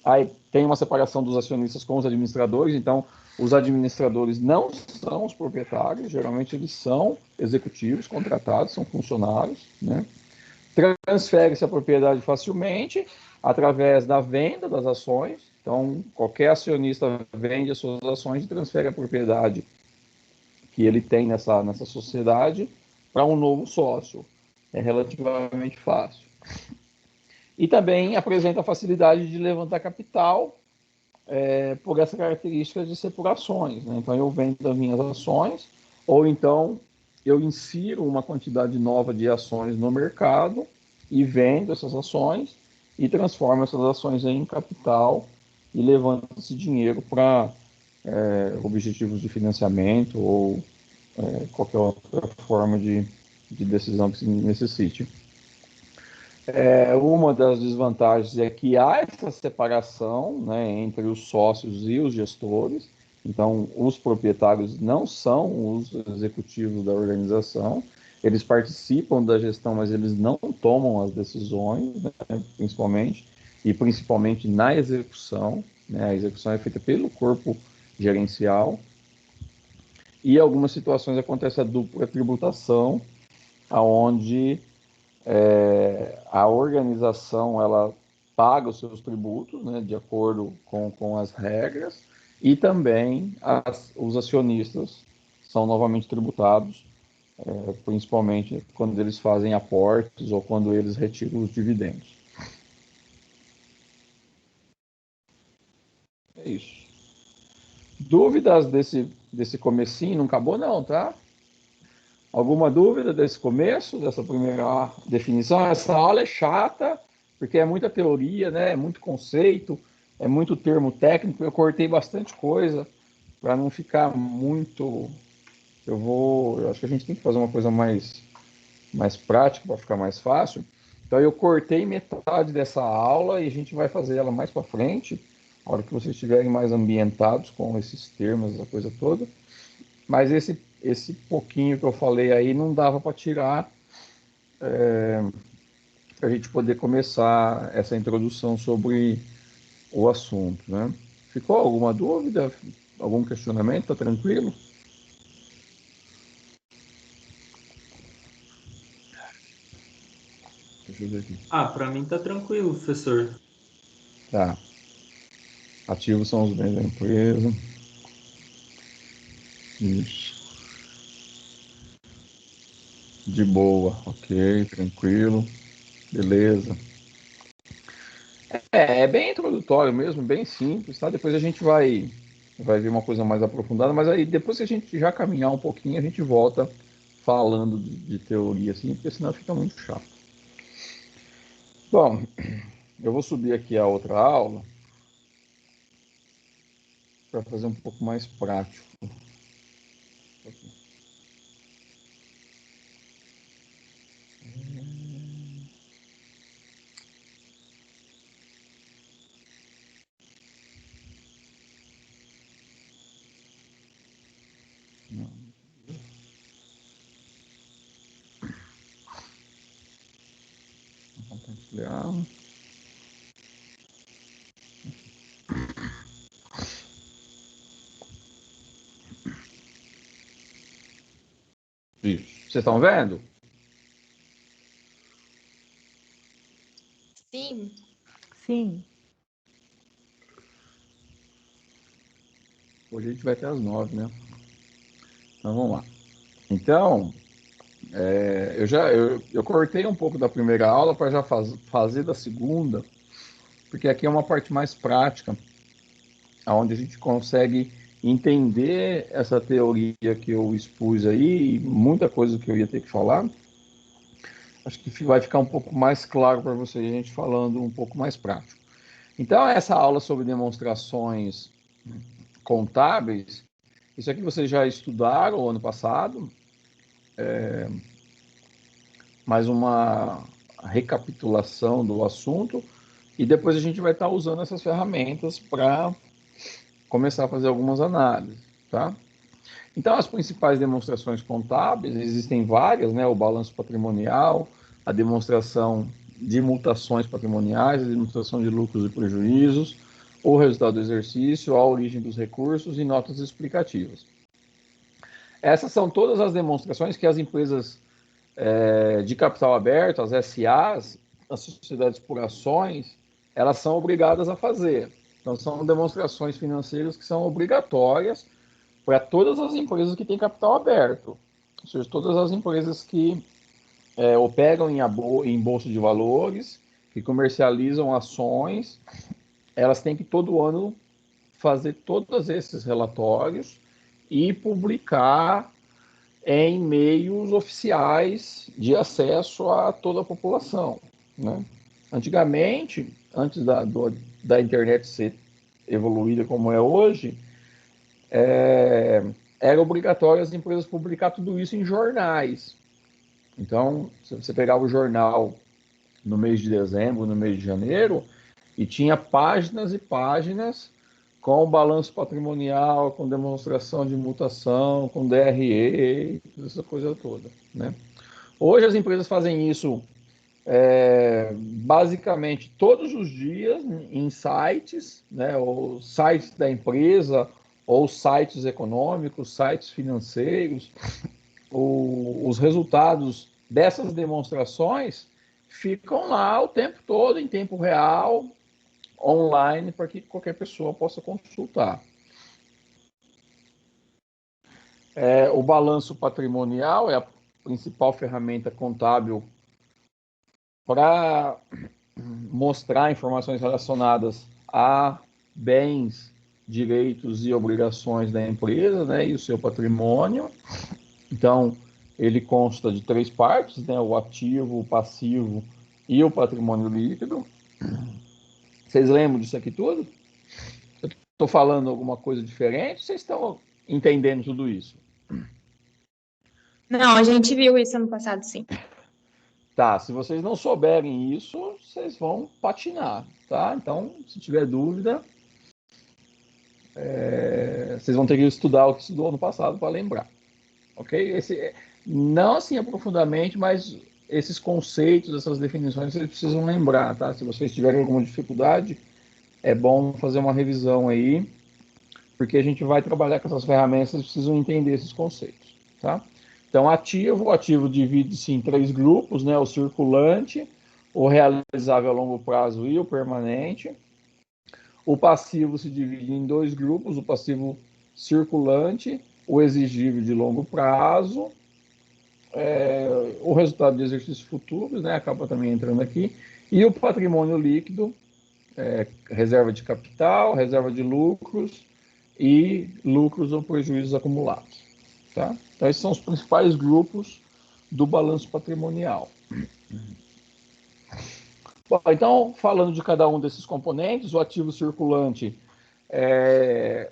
Aí tem uma separação dos acionistas com os administradores, então os administradores não são os proprietários, geralmente eles são executivos contratados, são funcionários, né? Transfere-se a propriedade facilmente através da venda das ações, então qualquer acionista vende as suas ações e transfere a propriedade que ele tem nessa sociedade para um novo sócio. É relativamente fácil. E também apresenta a facilidade de levantar capital por essa característica de ser por ações. Né? Então, eu vendo as minhas ações, ou então eu insiro uma quantidade nova de ações no mercado e vendo essas ações e transformo essas ações em capital e levanto esse dinheiro para objetivos de financiamento ou qualquer outra forma de de decisão que se necessite. Uma das desvantagens é que há essa separação, né, entre os sócios e os gestores. Então, os proprietários não são os executivos da organização, eles participam da gestão, mas eles não tomam as decisões, né, principalmente na execução, né, a execução é feita pelo corpo gerencial, e em algumas situações acontece a dupla tributação, onde a organização ela paga os seus tributos, né, de acordo com as regras, e também os acionistas são novamente tributados, principalmente quando eles fazem aportes ou quando eles retiram os dividendos. É isso. Dúvidas desse comecinho? Não acabou não, tá? Alguma dúvida desse começo, dessa primeira definição? Essa aula é chata, porque é muita teoria, né? É muito conceito, é muito termo técnico. Eu cortei bastante coisa para não ficar muito. Eu acho que a gente tem que fazer uma coisa mais prática para ficar mais fácil. Então eu cortei metade dessa aula e a gente vai fazer ela mais para frente, a hora que vocês estiverem mais ambientados com esses termos, essa coisa toda. Mas esse pouquinho que eu falei aí não dava para tirar, para a gente poder começar essa introdução sobre o assunto, né? Ficou alguma dúvida? Algum questionamento? Tá tranquilo? Deixa eu ver aqui. Para mim tá tranquilo, professor. Tá. Ativos são os bens da empresa. Isso. De boa, ok, tranquilo. Beleza. É bem introdutório mesmo, bem simples, tá? Depois a gente vai ver uma coisa mais aprofundada, mas aí depois que a gente já caminhar um pouquinho, a gente volta falando de teoria, assim, porque senão fica muito chato. Bom, eu vou subir aqui a outra aula para fazer um pouco mais prático. Não. Vou compartilhar. Isso. Vocês estão vendo? Sim. Sim. Hoje a gente vai até às 9, né? Então vamos lá. Então, eu cortei um pouco da primeira aula para já fazer da segunda, porque aqui é uma parte mais prática, onde a gente consegue entender essa teoria que eu expus aí, e muita coisa que eu ia ter que falar. Acho que vai ficar um pouco mais claro para vocês, a gente falando um pouco mais prático. Então, essa aula sobre demonstrações contábeis, isso aqui vocês já estudaram ano passado, mais uma recapitulação do assunto, e depois a gente vai estar usando essas ferramentas para começar a fazer algumas análises, tá? Então, as principais demonstrações contábeis, existem várias, né? O balanço patrimonial, a demonstração de mutações patrimoniais, a demonstração de lucros e prejuízos, o resultado do exercício, a origem dos recursos e notas explicativas. Essas são todas as demonstrações que as empresas de capital aberto, as SAs, as sociedades por ações, elas são obrigadas a fazer. Então, são demonstrações financeiras que são obrigatórias para todas as empresas que têm capital aberto, ou seja, todas as empresas que operam em bolsa de valores, que comercializam ações, elas têm que todo ano fazer todos esses relatórios e publicar em meios oficiais de acesso a toda a população, né? Antigamente, antes da internet ser evoluída como é hoje, era obrigatório as empresas publicar tudo isso em jornais. Então, se você pegar o jornal no mês de dezembro, no mês de janeiro, e tinha páginas e páginas com balanço patrimonial, com demonstração de mutação, com DRE, essa coisa toda, né? Hoje as empresas fazem isso basicamente todos os dias em sites, né, ou sites da empresa, ou sites econômicos, sites financeiros. Os resultados dessas demonstrações ficam lá o tempo todo, em tempo real, online, para que qualquer pessoa possa consultar. O balanço patrimonial é a principal ferramenta contábil para mostrar informações relacionadas a bens, direitos e obrigações da empresa, né, e o seu patrimônio. Então, ele consta de 3 partes, né, o ativo, o passivo e o patrimônio líquido. Vocês lembram disso aqui tudo? Estou falando alguma coisa diferente? Vocês estão entendendo tudo isso? Não, a gente viu isso ano passado, sim. Tá, se vocês não souberem isso, vocês vão patinar, tá? Então, se tiver dúvida, vocês vão ter que estudar o que estudou ano passado para lembrar, ok? Não assim aprofundadamente, mas esses conceitos, essas definições, vocês precisam lembrar, tá? Se vocês tiverem alguma dificuldade, é bom fazer uma revisão aí, porque a gente vai trabalhar com essas ferramentas, vocês precisam entender esses conceitos, tá? Então, o ativo divide-se em 3 grupos, né? O circulante, o realizável a longo prazo e o permanente. O passivo se divide em 2 grupos, o passivo circulante, o exigível de longo prazo, o resultado de exercícios futuros, né? Acaba também entrando aqui, e o patrimônio líquido, reserva de capital, reserva de lucros e lucros ou prejuízos acumulados. Tá? Então, esses são os principais grupos do balanço patrimonial. Bom, então, falando de cada um desses componentes, o ativo circulante é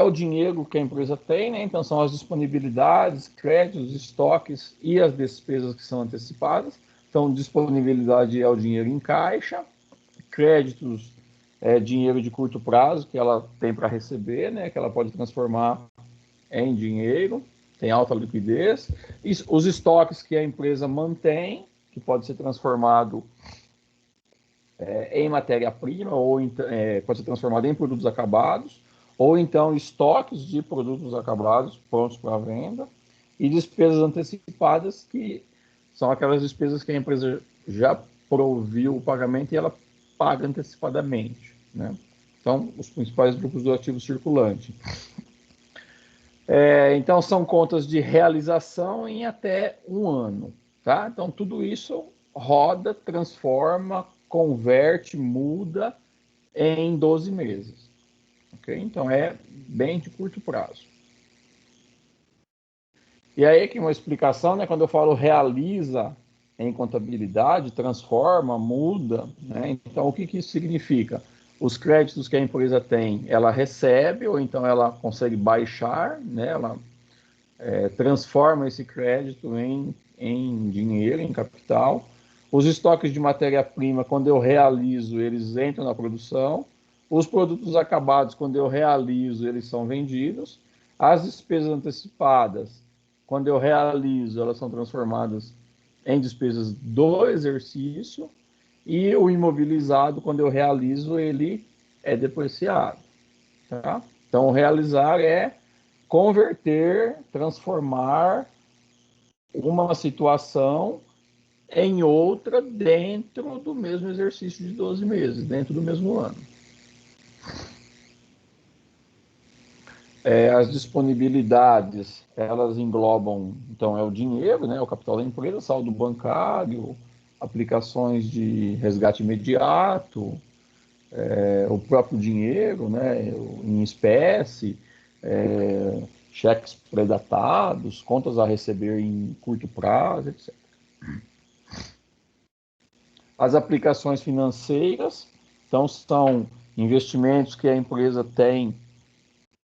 o dinheiro que a empresa tem, né? Então, são as disponibilidades, créditos, estoques e as despesas que são antecipadas. Então, disponibilidade é o dinheiro em caixa, créditos é dinheiro de curto prazo que ela tem para receber, né? Que ela pode transformar em dinheiro, tem alta liquidez. E os estoques que a empresa mantém, que pode ser transformado em matéria-prima, ou pode ser transformado em produtos acabados, ou então estoques de produtos acabados prontos para venda, e despesas antecipadas, que são aquelas despesas que a empresa já proviu o pagamento e ela paga antecipadamente, né? Então, os principais grupos do ativo circulante. Então, são contas de realização em até 1 ano, tá? Então, tudo isso roda, transforma, converte, muda em 12 meses, ok? Então, é bem de curto prazo. E aí, aqui uma explicação, né? Quando eu falo realiza em contabilidade, transforma, muda, né? Então, o que isso significa? Os créditos que a empresa tem, ela recebe, ou então ela consegue baixar, né? Ela transforma esse crédito em dinheiro, em capital. Os estoques de matéria-prima, quando eu realizo, eles entram na produção. Os produtos acabados, quando eu realizo, eles são vendidos. As despesas antecipadas, quando eu realizo, elas são transformadas em despesas do exercício. E o imobilizado, quando eu realizo, ele é depreciado. Tá? Então, realizar é converter, transformar uma situação em outra dentro do mesmo exercício de 12 meses, dentro do mesmo ano. As disponibilidades, elas englobam, então, o dinheiro, né, o capital da empresa, saldo bancário, aplicações de resgate imediato, o próprio dinheiro, né, em espécie, cheques predatados, contas a receber em curto prazo, etc. As aplicações financeiras, então, são investimentos que a empresa tem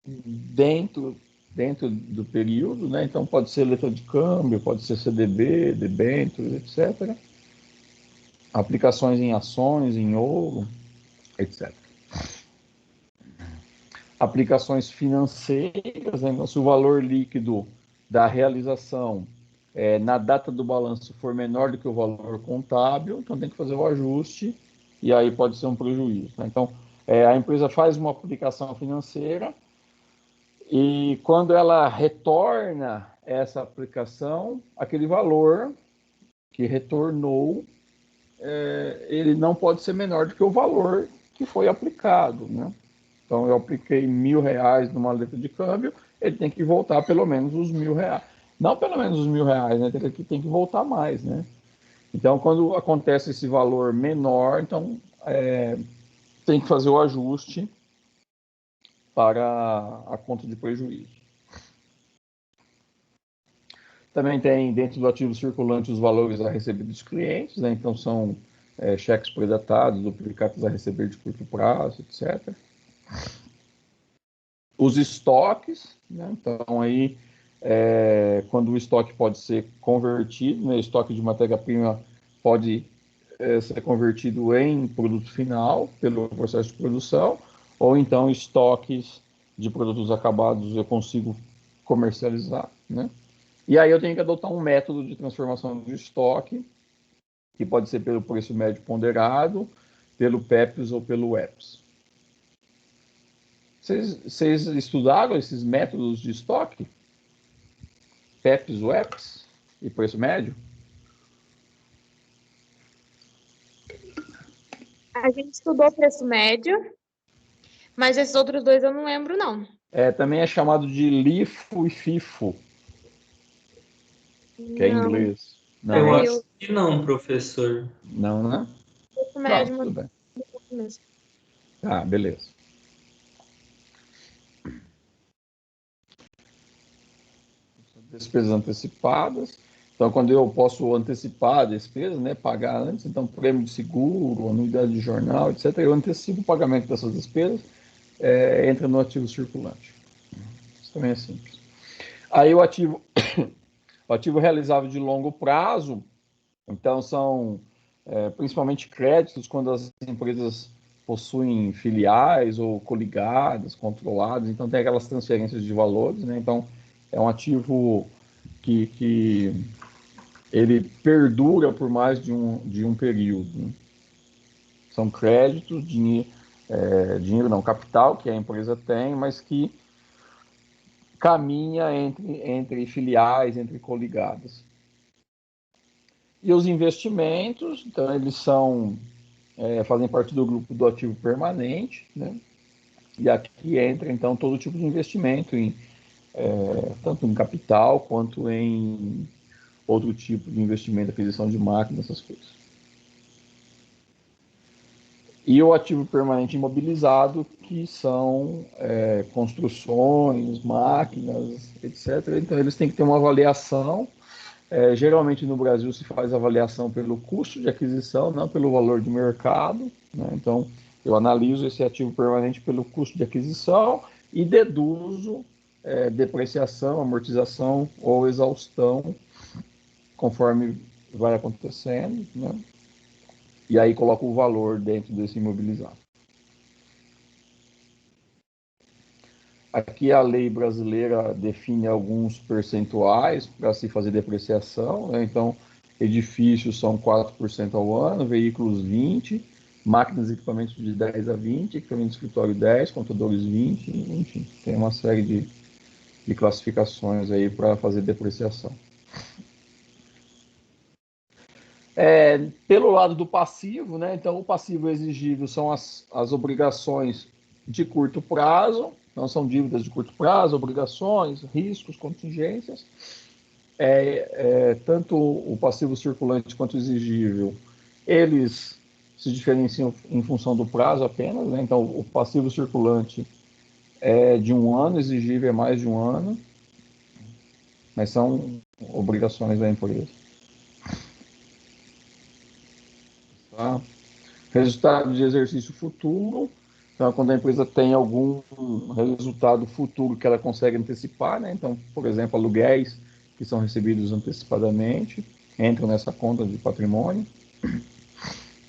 dentro dentro do período, né? Então pode ser letra de câmbio, pode ser CDB, debêntures, etc. Aplicações em ações, em ouro, etc. Aplicações financeiras, né? Então, se o valor líquido da realização na data do balanço for menor do que o valor contábil, então tem que fazer o ajuste e aí pode ser um prejuízo, né? Então, a empresa faz uma aplicação financeira e quando ela retorna essa aplicação, aquele valor que retornou, ele não pode ser menor do que o valor que foi aplicado, né? Então, eu apliquei R$1.000 numa letra de câmbio, ele tem que voltar pelo menos os R$1.000. Não pelo menos os R$1.000, né? Tem que voltar mais, né? Então, quando acontece esse valor menor, então tem que fazer o ajuste para a conta de prejuízo. Também tem dentro do ativo circulante os valores a receber dos clientes, né? Então são cheques predatados, duplicados a receber de curto prazo, etc. Os estoques, né? Então aí quando o estoque pode ser convertido, né? Estoque de matéria-prima pode ser convertido em produto final pelo processo de produção, ou então estoques de produtos acabados eu consigo comercializar, né? E aí eu tenho que adotar um método de transformação de estoque, que pode ser pelo preço médio ponderado, pelo PEPs ou pelo EPS. Vocês estudaram esses métodos de estoque? PEPs, EPS e preço médio? A gente estudou preço médio, mas esses outros dois eu não lembro, não. Também é chamado de LIFO e FIFO, que é em Não, inglês. Não, Eu né? acho que não, professor. Não, né? preço Não, médio tudo bem. mesmo. Ah, beleza. Despesas antecipadas. Então, quando eu posso antecipar a despesa, né, pagar antes, então prêmio de seguro, anuidade de jornal, etc., eu antecipo o pagamento dessas despesas, entra no ativo circulante. Isso também é simples. Aí o ativo realizável de longo prazo, então são principalmente créditos quando as empresas possuem filiais ou coligadas, controladas, então tem aquelas transferências de valores, né? Então é um ativo que ele perdura por mais de um período, né? São créditos, dinheiro não, capital que a empresa tem, mas que caminha entre filiais, entre coligadas. E os investimentos, então eles fazem parte do grupo do ativo permanente, né? E aqui entra então todo tipo de investimento, tanto em capital quanto em outro tipo de investimento, aquisição de máquinas, essas coisas. E o ativo permanente imobilizado, que são construções, máquinas, etc. Então eles têm que ter uma avaliação. Geralmente no Brasil se faz avaliação pelo custo de aquisição, não pelo valor de mercado, né? Então eu analiso esse ativo permanente pelo custo de aquisição e deduzo depreciação, amortização ou exaustão conforme vai acontecendo, né? E aí coloco o valor dentro desse imobilizado. Aqui a lei brasileira define alguns percentuais para se fazer depreciação, né? Então, edifícios são 4% ao ano, veículos 20%, máquinas e equipamentos de 10% a 20%, equipamento de escritório 10%, computadores 20%, enfim, tem uma série de classificações aí para fazer depreciação. Pelo lado do passivo, né? Então o passivo exigível são as obrigações de curto prazo, não são dívidas de curto prazo, obrigações, riscos, contingências. Tanto o passivo circulante quanto o exigível, eles se diferenciam em função do prazo apenas, né? Então o passivo circulante é de 1 ano, exigível é mais de 1 ano, mas são obrigações da empresa. Tá? Resultado de exercício futuro, Então, quando a empresa tem algum resultado futuro que ela consegue antecipar, né? Então, por exemplo, aluguéis que são recebidos antecipadamente, entram nessa conta de patrimônio.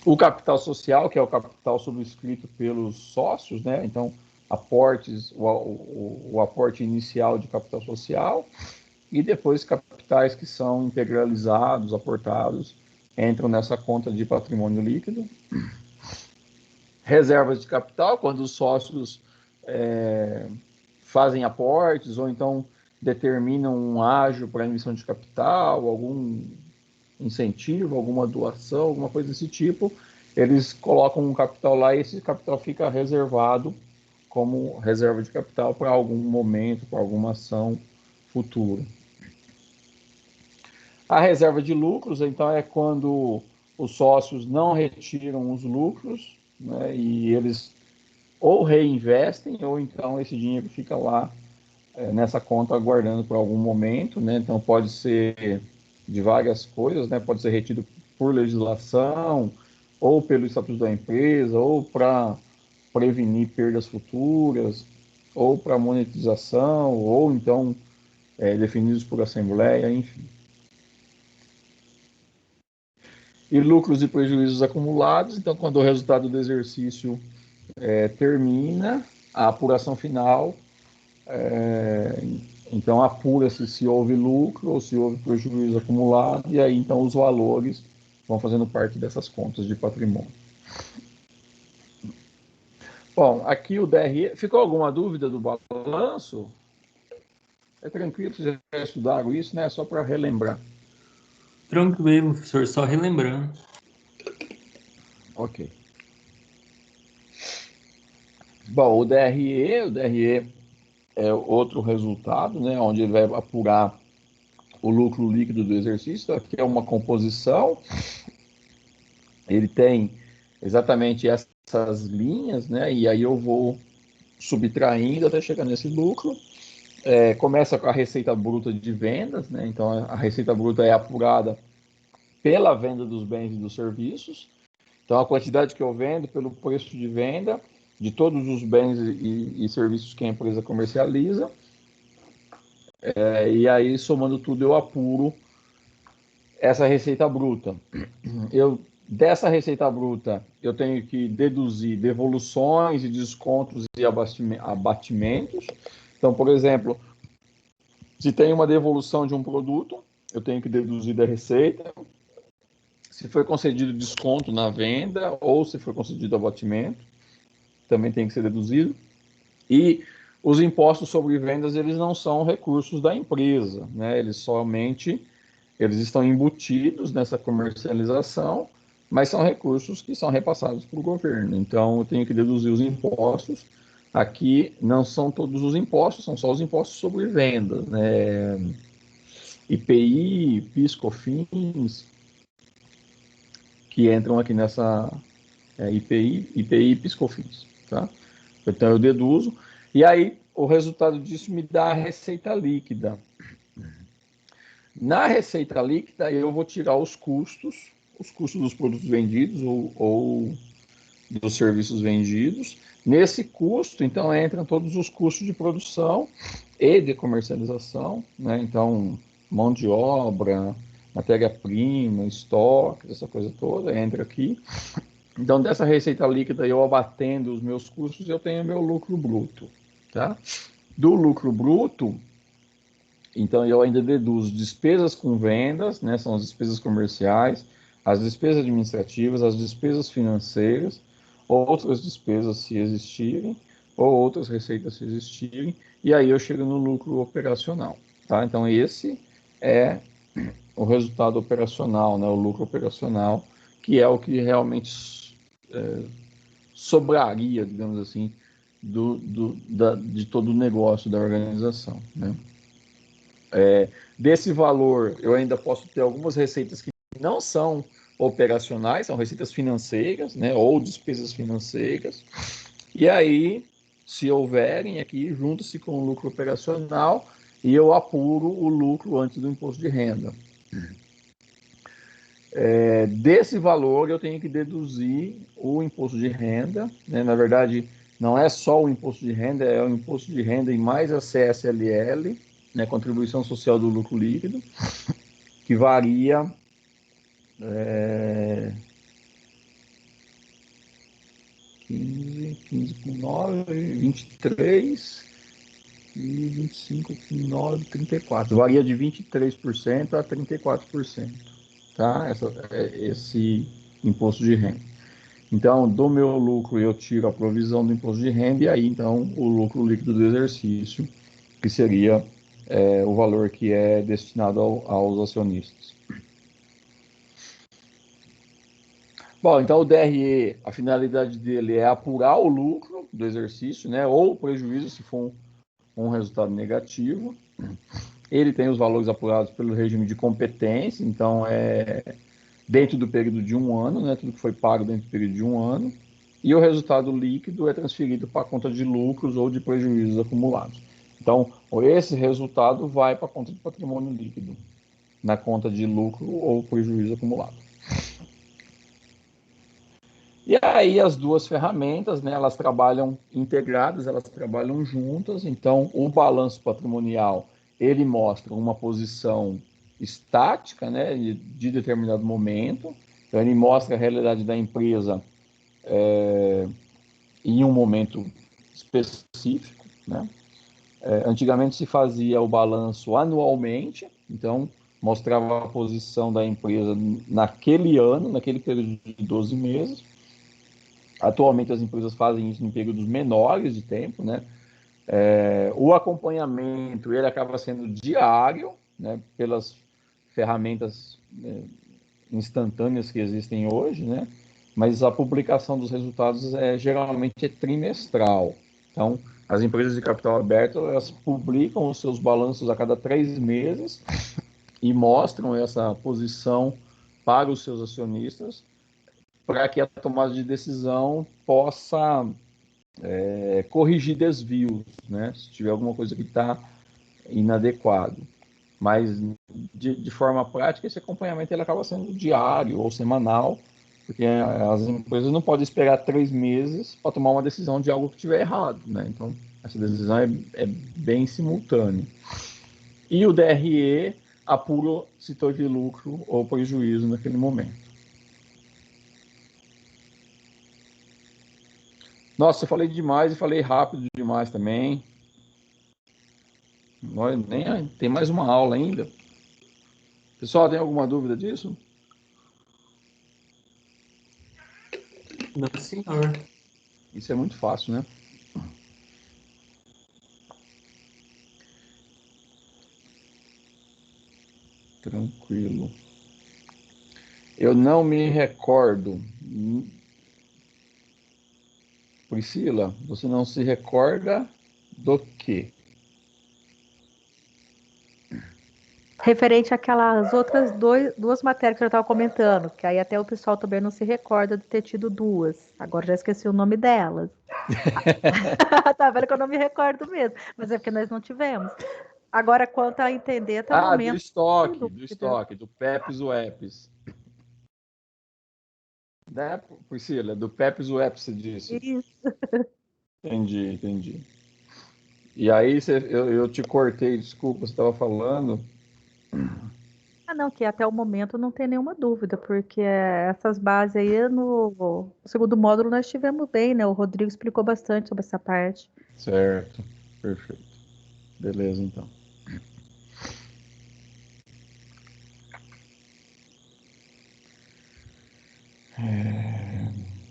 O capital social, que é o capital subscrito pelos sócios, né? Então, aportes, o aporte inicial de capital social, e depois capitais que são integralizados, aportados, entram nessa conta de patrimônio líquido. Reservas de capital, quando os sócios fazem aportes, ou então determinam um ágio para emissão de capital, algum incentivo, alguma doação, alguma coisa desse tipo, eles colocam um capital lá e esse capital fica reservado como reserva de capital para algum momento, para alguma ação futura. A reserva de lucros, então, é quando os sócios não retiram os lucros, né, e eles ou reinvestem, ou então esse dinheiro fica lá nessa conta aguardando por algum momento, né? Então pode ser de várias coisas, né? Pode ser retido por legislação, ou pelo estatuto da empresa, ou para prevenir perdas futuras, ou para monetização, ou então definidos por assembleia, enfim. E lucros e prejuízos acumulados, então quando o resultado do exercício termina, a apuração final, então apura-se se houve lucro ou se houve prejuízo acumulado, e aí então os valores vão fazendo parte dessas contas de patrimônio. Bom, aqui o DRE, ficou alguma dúvida do balanço? É tranquilo, vocês já estudaram isso, né? Só para relembrar. Tranquilo, professor, só relembrando. Ok. Bom, o DRE é outro resultado, né? Onde ele vai apurar o lucro líquido do exercício. Aqui é uma composição. Ele tem exatamente essas linhas, né? E aí eu vou subtraindo até chegar nesse lucro. Começa com a receita bruta de vendas, né? Então a receita bruta é apurada pela venda dos bens e dos serviços. Então a quantidade que eu vendo pelo preço de venda de todos os bens e serviços que a empresa comercializa. E aí, somando tudo, eu apuro essa receita bruta. Dessa receita bruta, eu tenho que deduzir devoluções e descontos e abatimentos. Então, por exemplo, se tem uma devolução de um produto, eu tenho que deduzir da receita. Se foi concedido desconto na venda ou se foi concedido abatimento, também tem que ser deduzido. E os impostos sobre vendas, eles não são recursos da empresa, né? Eles estão embutidos nessa comercialização, mas são recursos que são repassados para o governo. Então, eu tenho que deduzir os impostos. Aqui não são todos os impostos, são só os impostos sobre vendas, né? IPI, PIS, COFINS, que entram aqui nessa IPI, PIS, COFINS, tá? Então, eu deduzo. E aí, o resultado disso me dá a receita líquida. Na receita líquida, eu vou tirar os custos dos produtos vendidos ou dos serviços vendidos. Nesse custo, então, entram todos os custos de produção e de comercialização, né? Então, mão de obra, matéria-prima, estoque, essa coisa toda, entra aqui. Então, dessa receita líquida, eu abatendo os meus custos, eu tenho meu lucro bruto, tá? Do lucro bruto, então eu ainda deduzo despesas com vendas, né, são as despesas comerciais, as despesas administrativas, as despesas financeiras, outras despesas se existirem, ou outras receitas se existirem, e aí eu chego no lucro operacional, tá? Então esse é o resultado operacional, né, o lucro operacional, que é o que realmente sobraria, digamos assim, de todo o negócio da organização, né? Desse valor, eu ainda posso ter algumas receitas que não são operacionais, são receitas financeiras, né, ou despesas financeiras. E aí, se houverem aqui, junta-se com o lucro operacional e eu apuro o lucro antes do imposto de renda. Desse valor, eu tenho que deduzir o imposto de renda, né? Na verdade, não é só o imposto de renda, é o imposto de renda e mais a CSLL, né, Contribuição Social do Lucro Líquido, que varia 15 com 9, 23 e 25 com 9, 34. Varia de 23% a 34%, tá? Esse imposto de renda. Então, do meu lucro eu tiro a provisão do imposto de renda e aí, então, o lucro líquido do exercício, que seria o valor que é destinado aos acionistas. Bom, então o DRE, a finalidade dele é apurar o lucro do exercício, né, ou o prejuízo se for um resultado negativo. Ele tem os valores apurados pelo regime de competência, então dentro do período de um ano, né, tudo que foi pago dentro do período de um ano, e o resultado líquido é transferido para a conta de lucros ou de prejuízos acumulados. Então, esse resultado vai para a conta de patrimônio líquido, na conta de lucro ou prejuízo acumulado. E aí as duas ferramentas, né, elas trabalham integradas, elas trabalham juntas. Então, o balanço patrimonial, ele mostra uma posição estática, né, de determinado momento. Então, ele mostra a realidade da empresa em um momento específico, né? Antigamente se fazia o balanço anualmente, então mostrava a posição da empresa naquele ano, naquele período de 12 meses. Atualmente as empresas fazem isso em períodos menores de tempo, né? O acompanhamento ele acaba sendo diário, né? Pelas ferramentas instantâneas que existem hoje, né? Mas a publicação dos resultados geralmente é trimestral. Então, as empresas de capital aberto elas publicam os seus balanços a cada 3 meses e mostram essa posição para os seus acionistas para que a tomada de decisão possa corrigir desvios, né? Se tiver alguma coisa que está inadequado. Mas, de forma prática, esse acompanhamento ele acaba sendo diário ou semanal, porque as empresas não podem esperar 3 meses para tomar uma decisão de algo que estiver errado, né? Então, essa decisão é bem simultânea. E o DRE apura se teve lucro ou prejuízo naquele momento. Nossa, eu falei demais e falei rápido demais também. Nem tem mais uma aula ainda. Pessoal, tem alguma dúvida disso? Não, senhor. Isso é muito fácil, né? Tranquilo. Eu não me recordo. Priscila, você não se recorda do quê? Referente àquelas outras duas matérias que eu estava comentando, que aí até o pessoal também não se recorda de ter tido duas. Agora já esqueci o nome delas. Tá vendo que eu não me recordo mesmo, mas é porque nós não tivemos. Agora, quanto a entender até o momento. Do PEPs e EPs. Né, Priscila? Do PEPs e EPs, você disse. Isso. Entendi. E aí eu te cortei, desculpa, você estava falando. Ah, não, que até o momento não tem nenhuma dúvida, porque essas bases aí no segundo módulo nós tivemos bem, né? O Rodrigo explicou bastante sobre essa parte. Certo, perfeito. Beleza, então.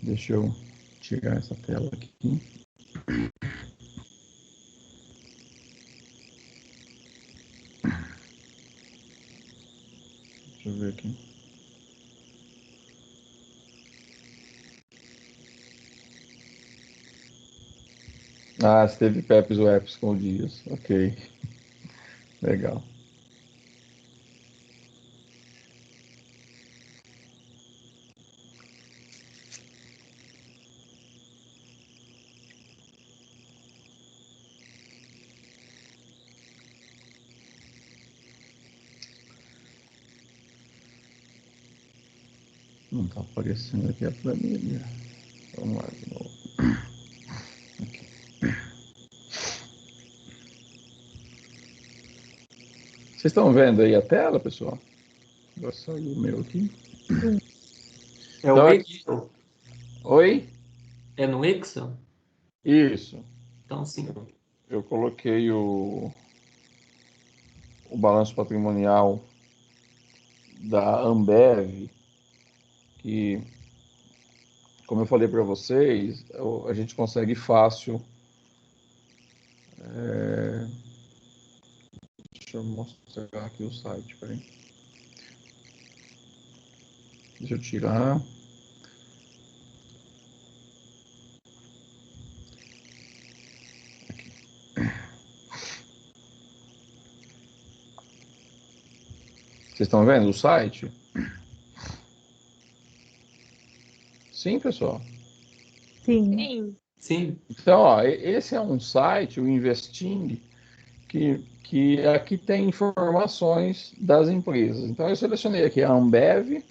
Deixa eu tirar essa tela aqui. Deixa eu ver aqui. Ah, você teve PEPs ou EPs com o Dias. Ok. Legal. Não está aparecendo aqui a planilha. Vamos lá de novo. Vocês estão vendo aí a tela, pessoal? Vou sair o meu aqui. É Então, o aqui... Excel? Oi? É no Excel? Isso. Então, sim. Eu coloquei o balanço patrimonial da Ambev, que, como eu falei para vocês, a gente consegue fácil. Deixa eu mostrar aqui o site, peraí. Deixa eu tirar. Vocês estão vendo o site? Sim, pessoal. Sim. Sim. Sim. Então, ó, esse é um site, o Investing, que aqui tem informações das empresas. Então, eu selecionei aqui a Ambev.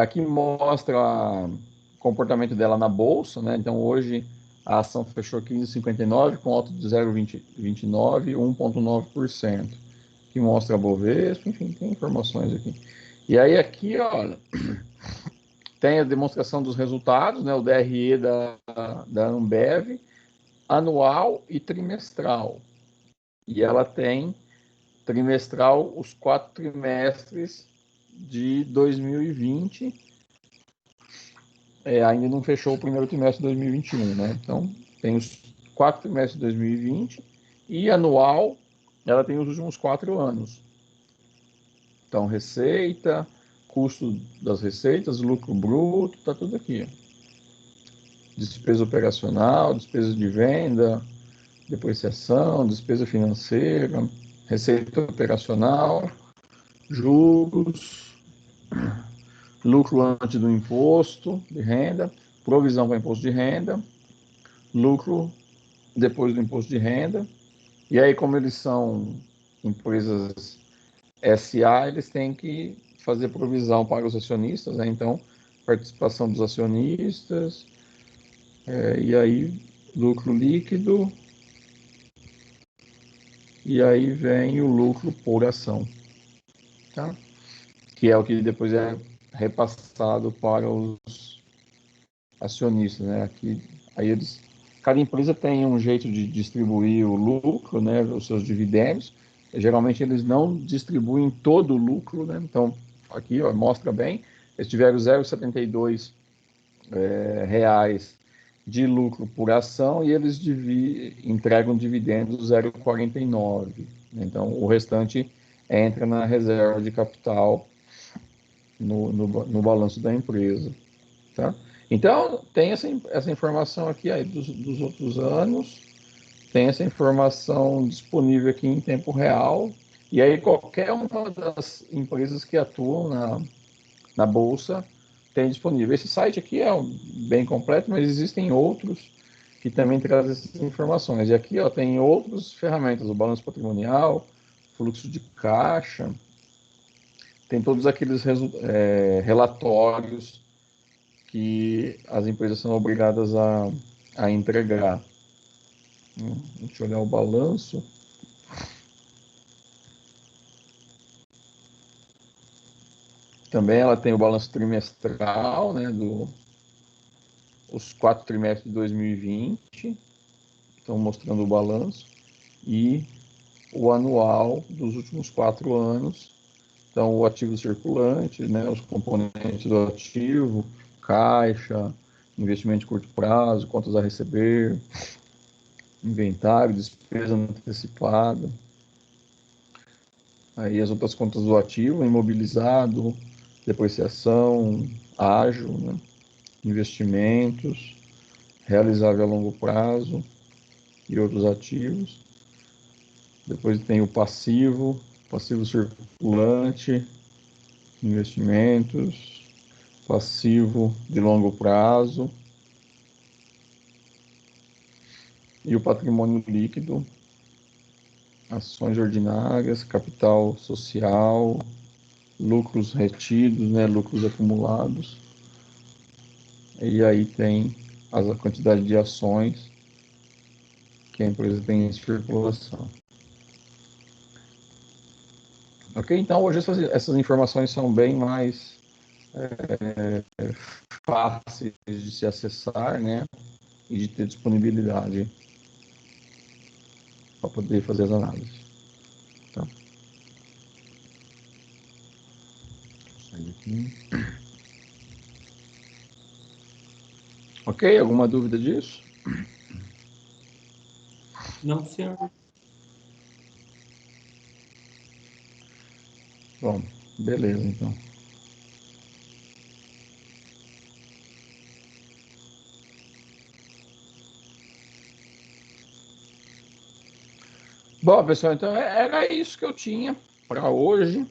Aqui mostra o comportamento dela na bolsa, né? Então, hoje a ação fechou 15,59 com alta de 0,29 e 1,9%. Que mostra a Bovespa, enfim, tem informações aqui. E aí aqui, olha, tem a demonstração dos resultados, né? O DRE da Ambev, anual e trimestral. E ela tem trimestral os 4 trimestres de 2020. Ainda não fechou o primeiro trimestre de 2021, né? Então, tem os 4 trimestres de 2020 e anual, ela tem os últimos 4 anos. Então, receita, custo das receitas, lucro bruto, tá tudo aqui. Despesa operacional, despesa de venda, depreciação, despesa financeira, receita operacional, juros, lucro antes do imposto de renda, provisão para imposto de renda, lucro depois do imposto de renda. E aí, como eles são empresas SA, eles têm que fazer provisão para os acionistas, né? Então, participação dos acionistas, e aí lucro líquido, e aí vem o lucro por ação, tá? Que é o que depois é repassado para os acionistas, né? Aqui, aí eles, cada empresa tem um jeito de distribuir o lucro, né? Os seus dividendos. Geralmente eles não distribuem todo o lucro, né? Então, aqui ó, mostra bem, eles tiveram 0,72 reais de lucro por ação e eles entregam dividendos 0,49. Então, o restante entra na reserva de capital no balanço da empresa. Tá? Então, tem essa informação aqui aí dos outros anos, tem essa informação disponível aqui em tempo real, e aí qualquer uma das empresas que atuam na Bolsa tem disponível. Esse site aqui é bem completo, mas existem outros que também trazem essas informações. E aqui ó, tem outras ferramentas, o balanço patrimonial, fluxo de caixa, tem todos aqueles relatórios que as empresas são obrigadas a entregar. Deixa eu olhar o balanço. Também ela tem o balanço trimestral, né, os 4 trimestres de 2020, estão mostrando o balanço, e o anual dos últimos 4 anos. Então, o ativo circulante, né, os componentes do ativo, caixa, investimento de curto prazo, contas a receber, inventário, despesa antecipada. Aí as outras contas do ativo, imobilizado, depreciação, ágio, né, investimentos, realizável a longo prazo e outros ativos. Depois tem o passivo circulante, investimentos, passivo de longo prazo e o patrimônio líquido, ações ordinárias, capital social, lucros retidos, né, lucros acumulados. E aí tem a quantidade de ações que a empresa tem em circulação. Ok? Então, hoje essas informações são bem mais fáceis de se acessar, né? E de ter disponibilidade para poder fazer as análises. Tá? Sair aqui. Ok? Alguma dúvida disso? Não, senhor. Bom, beleza, então. Bom, pessoal, então era isso que eu tinha para hoje.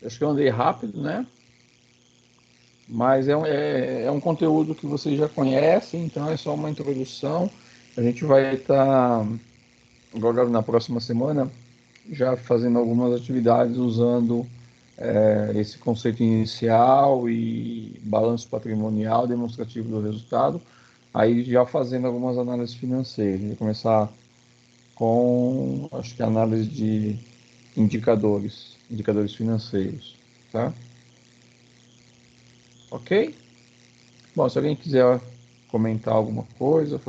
Acho que eu andei rápido, né? Mas é um conteúdo que vocês já conhecem, então é só uma introdução. A gente vai estar, agora na próxima semana, já fazendo algumas atividades usando esse conceito inicial e balanço patrimonial demonstrativo do resultado, aí já fazendo algumas análises financeiras. A gente vai começar com, acho que análise de indicadores financeiros, tá? Ok? Bom, se alguém quiser comentar alguma coisa,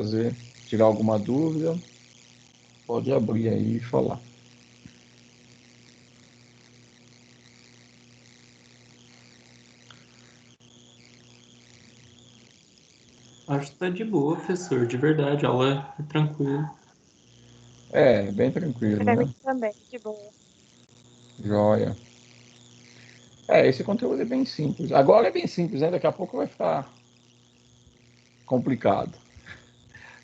tirar alguma dúvida, pode abrir aí e falar. Acho que tá de boa, professor, de verdade, a aula é tranquila. Bem tranquilo, Pra né? mim também, de boa. Joia. Esse conteúdo é bem simples. Agora é bem simples, né? Daqui a pouco vai ficar complicado.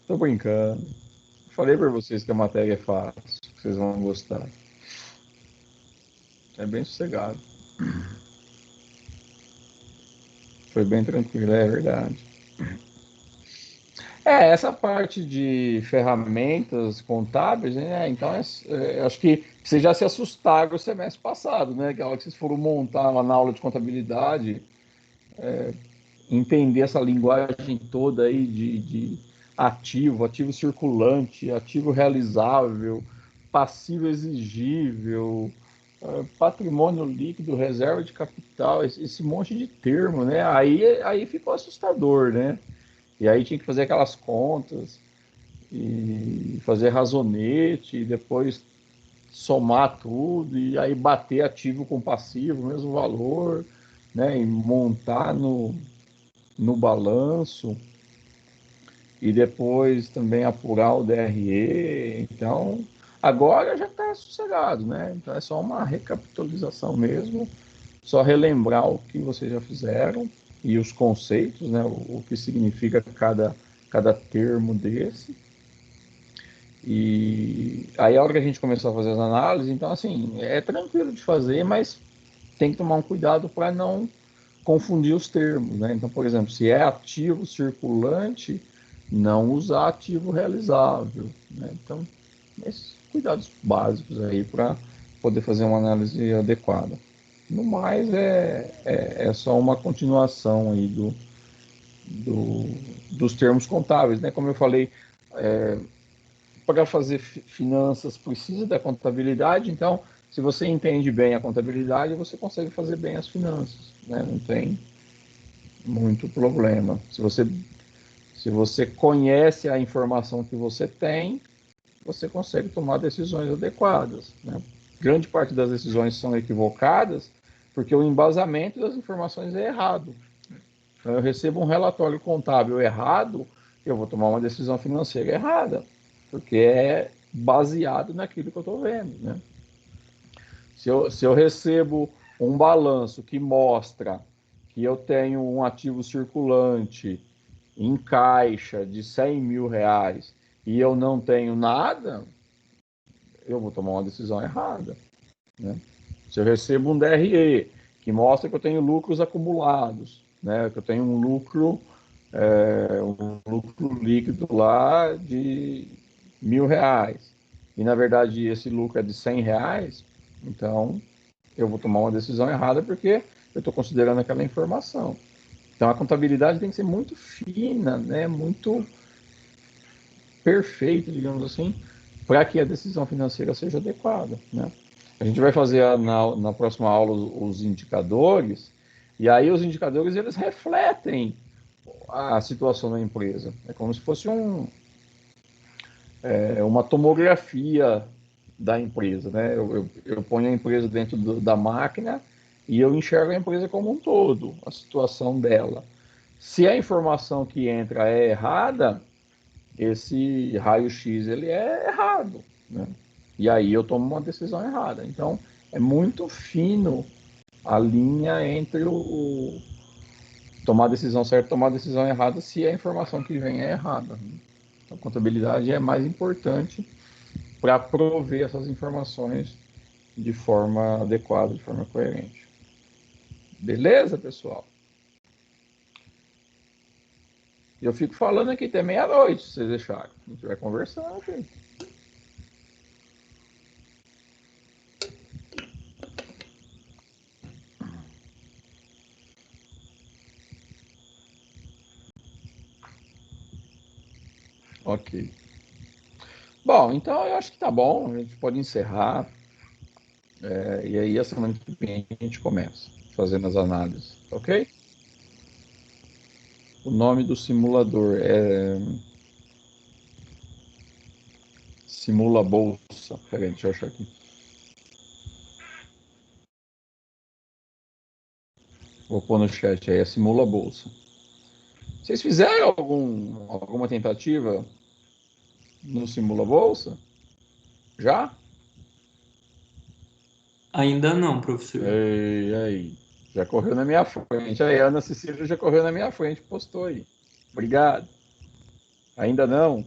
Tô brincando. Falei para vocês que a matéria é fácil, que vocês vão gostar. É bem sossegado. Foi bem tranquilo, é verdade. Essa parte de ferramentas contábeis, né? Então, acho que vocês já se assustaram o semestre passado, né? Aquela que vocês foram montar lá na aula de contabilidade, entender essa linguagem toda aí de ativo circulante, ativo realizável, passivo exigível, patrimônio líquido, reserva de capital, esse monte de termo, né? Aí ficou assustador, né? E aí tinha que fazer aquelas contas e fazer razonete e depois somar tudo e aí bater ativo com passivo, mesmo valor, né? E montar no balanço e depois também apurar o DRE. Então, agora já está sossegado, né? Então é só uma recapitalização mesmo, só relembrar o que vocês já fizeram e os conceitos, né? O que significa cada termo desse. E aí a hora que a gente começou a fazer as análises, então assim, é tranquilo de fazer, mas tem que tomar um cuidado para não confundir os termos, né? Então, por exemplo, se é ativo circulante, não usar ativo realizável, né? Então, esses cuidados básicos aí para poder fazer uma análise adequada. No mais, é só uma continuação aí dos termos contábeis, né? Como eu falei, para fazer finanças precisa da contabilidade, então, se você entende bem a contabilidade, você consegue fazer bem as finanças, né? Não tem muito problema. Se você conhece a informação que você tem, você consegue tomar decisões adequadas, né? Grande parte das decisões são equivocadas porque o embasamento das informações é errado. Então, eu recebo um relatório contábil errado, eu vou tomar uma decisão financeira errada, porque é baseado naquilo que eu estou vendo, né? Se eu recebo um balanço que mostra que eu tenho um ativo circulante em caixa de 100 mil reais e eu não tenho nada, eu vou tomar uma decisão errada, né? Se eu recebo um DRE que mostra que eu tenho lucros acumulados, né? Que eu tenho um lucro líquido lá de R$ 1.000 e na verdade esse lucro é de R$ 100, então eu vou tomar uma decisão errada porque eu estou considerando aquela informação. Então a contabilidade tem que ser muito fina, né? Muito perfeita, digamos assim, para que a decisão financeira seja adequada, né? A gente vai fazer na próxima aula os indicadores, e aí os indicadores eles refletem a situação da empresa. É como se fosse uma tomografia da empresa, né? Eu ponho a empresa dentro da máquina e eu enxergo a empresa como um todo, a situação dela. Se a informação que entra é errada, esse raio-x ele é errado, né? E aí eu tomo uma decisão errada. Então, é muito fino a linha entre tomar a decisão certa e tomar a decisão errada se a informação que vem é errada. A contabilidade é mais importante para prover essas informações de forma adequada, de forma coerente. Beleza, pessoal? Eu fico falando aqui até meia-noite, se vocês deixarem. A gente vai conversando aqui. Ok. Bom, então eu acho que tá bom, a gente pode encerrar. E aí a semana que vem a gente começa fazendo as análises, ok? O nome do simulador é Simula Bolsa. Peraí, deixa eu achar aqui. Vou pôr no chat aí, é Simula Bolsa. Vocês fizeram alguma tentativa no Simula Bolsa? Já? Ainda não, professor. E aí? Já correu na minha frente. Aí, a Ana Cecília já correu na minha frente, postou aí. Obrigado. Ainda não?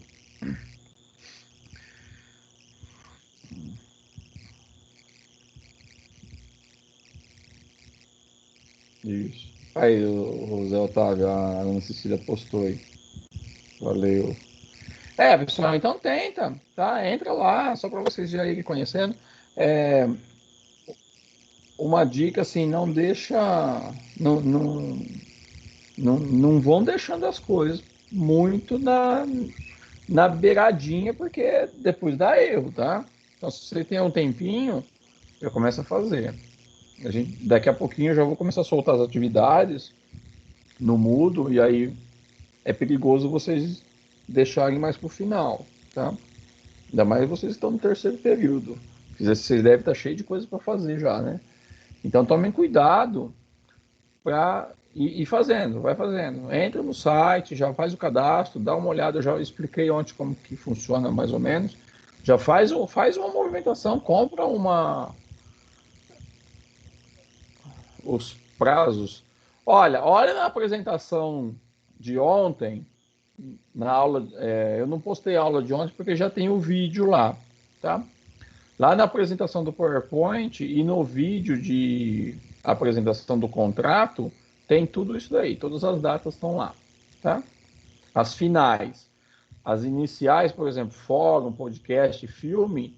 Isso. Aí, o Zé Otávio, a Ana Cecília postou aí. Valeu. Pessoal, então tenta, tá? Entra lá, só para vocês já irem conhecendo. Uma dica, assim, não deixa... Não vão deixando as coisas muito na beiradinha, porque depois dá erro, tá? Então, se você tem um tempinho, já começa a fazer. Daqui a pouquinho eu já vou começar a soltar as atividades no Moodle, e aí é perigoso vocês deixarem mais para o final, tá? Ainda mais vocês estão no terceiro período. Vocês devem estar cheio de coisas para fazer já, né? Então tomem cuidado para ir fazendo, vai fazendo. Entra no site, já faz o cadastro, dá uma olhada, eu já expliquei ontem como que funciona mais ou menos. Já faz uma movimentação, compra os prazos. Olha na apresentação de ontem, na aula, eu não postei a aula de ontem porque já tem o vídeo lá, tá? Lá na apresentação do PowerPoint e no vídeo de apresentação do contrato, tem tudo isso daí, todas as datas estão lá, tá? As finais. As iniciais, por exemplo, fórum, podcast, filme,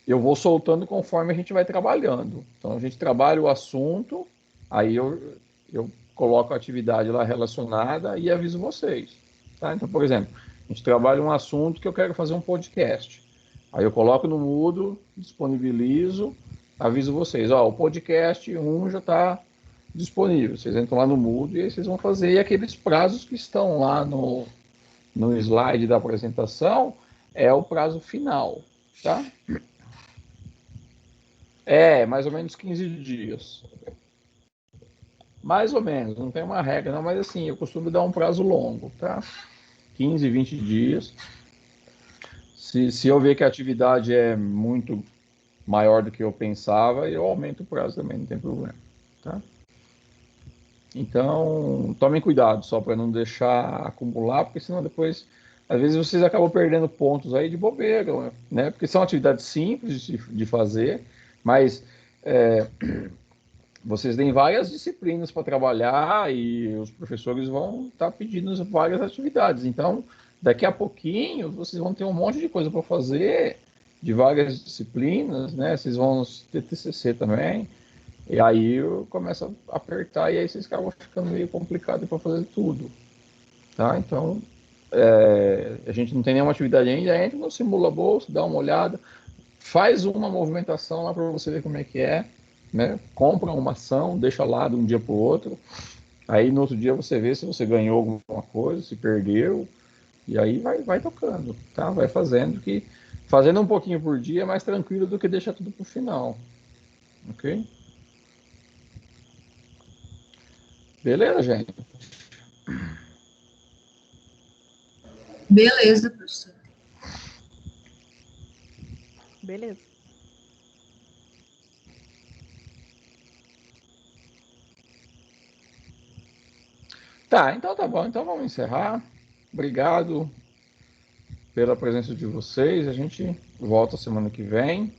eu vou soltando conforme a gente vai trabalhando. Então, a gente trabalha o assunto, aí eu coloco a atividade lá relacionada e aviso vocês. Tá? Então, por exemplo, a gente trabalha um assunto que eu quero fazer um podcast. Aí eu coloco no Moodle, disponibilizo, aviso vocês, o podcast 1 já está disponível. Vocês entram lá no Moodle e aí vocês vão fazer. E aqueles prazos que estão lá no slide da apresentação é o prazo final, tá? Mais ou menos 15 dias. Mais ou menos, não tem uma regra, não, mas assim, eu costumo dar um prazo longo, tá? 15, 20 dias. Se eu ver que a atividade é muito maior do que eu pensava, eu aumento o prazo também, não tem problema, tá? Então, tomem cuidado só para não deixar acumular, porque senão depois, às vezes vocês acabam perdendo pontos aí de bobeira, né? Porque são atividades simples de fazer, mas vocês têm várias disciplinas para trabalhar e os professores vão estar pedindo várias atividades. Então, daqui a pouquinho, vocês vão ter um monte de coisa para fazer, de várias disciplinas, né? Vocês vão ter TCC também. E aí começa a apertar e aí vocês acabam ficando meio complicado para fazer tudo. Tá? Então, a gente não tem nenhuma atividade ainda, entra no Simula Bolsa, dá uma olhada. faz uma movimentação lá para você ver como é que é, né? Compra uma ação, deixa lá de um dia para o outro, aí no outro dia você vê se você ganhou alguma coisa, se perdeu, e aí vai tocando, tá? Vai fazendo, que fazendo um pouquinho por dia é mais tranquilo do que deixar tudo para o final, ok? Beleza, gente? Beleza, professor. Beleza. Tá, então tá bom. Então vamos encerrar. Obrigado pela presença de vocês. A gente volta semana que vem.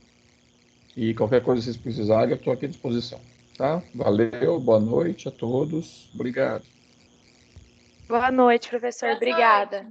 E qualquer coisa que vocês precisarem, eu estou aqui à disposição. Tá? Valeu, boa noite a todos. Obrigado. Boa noite, professor. Obrigada.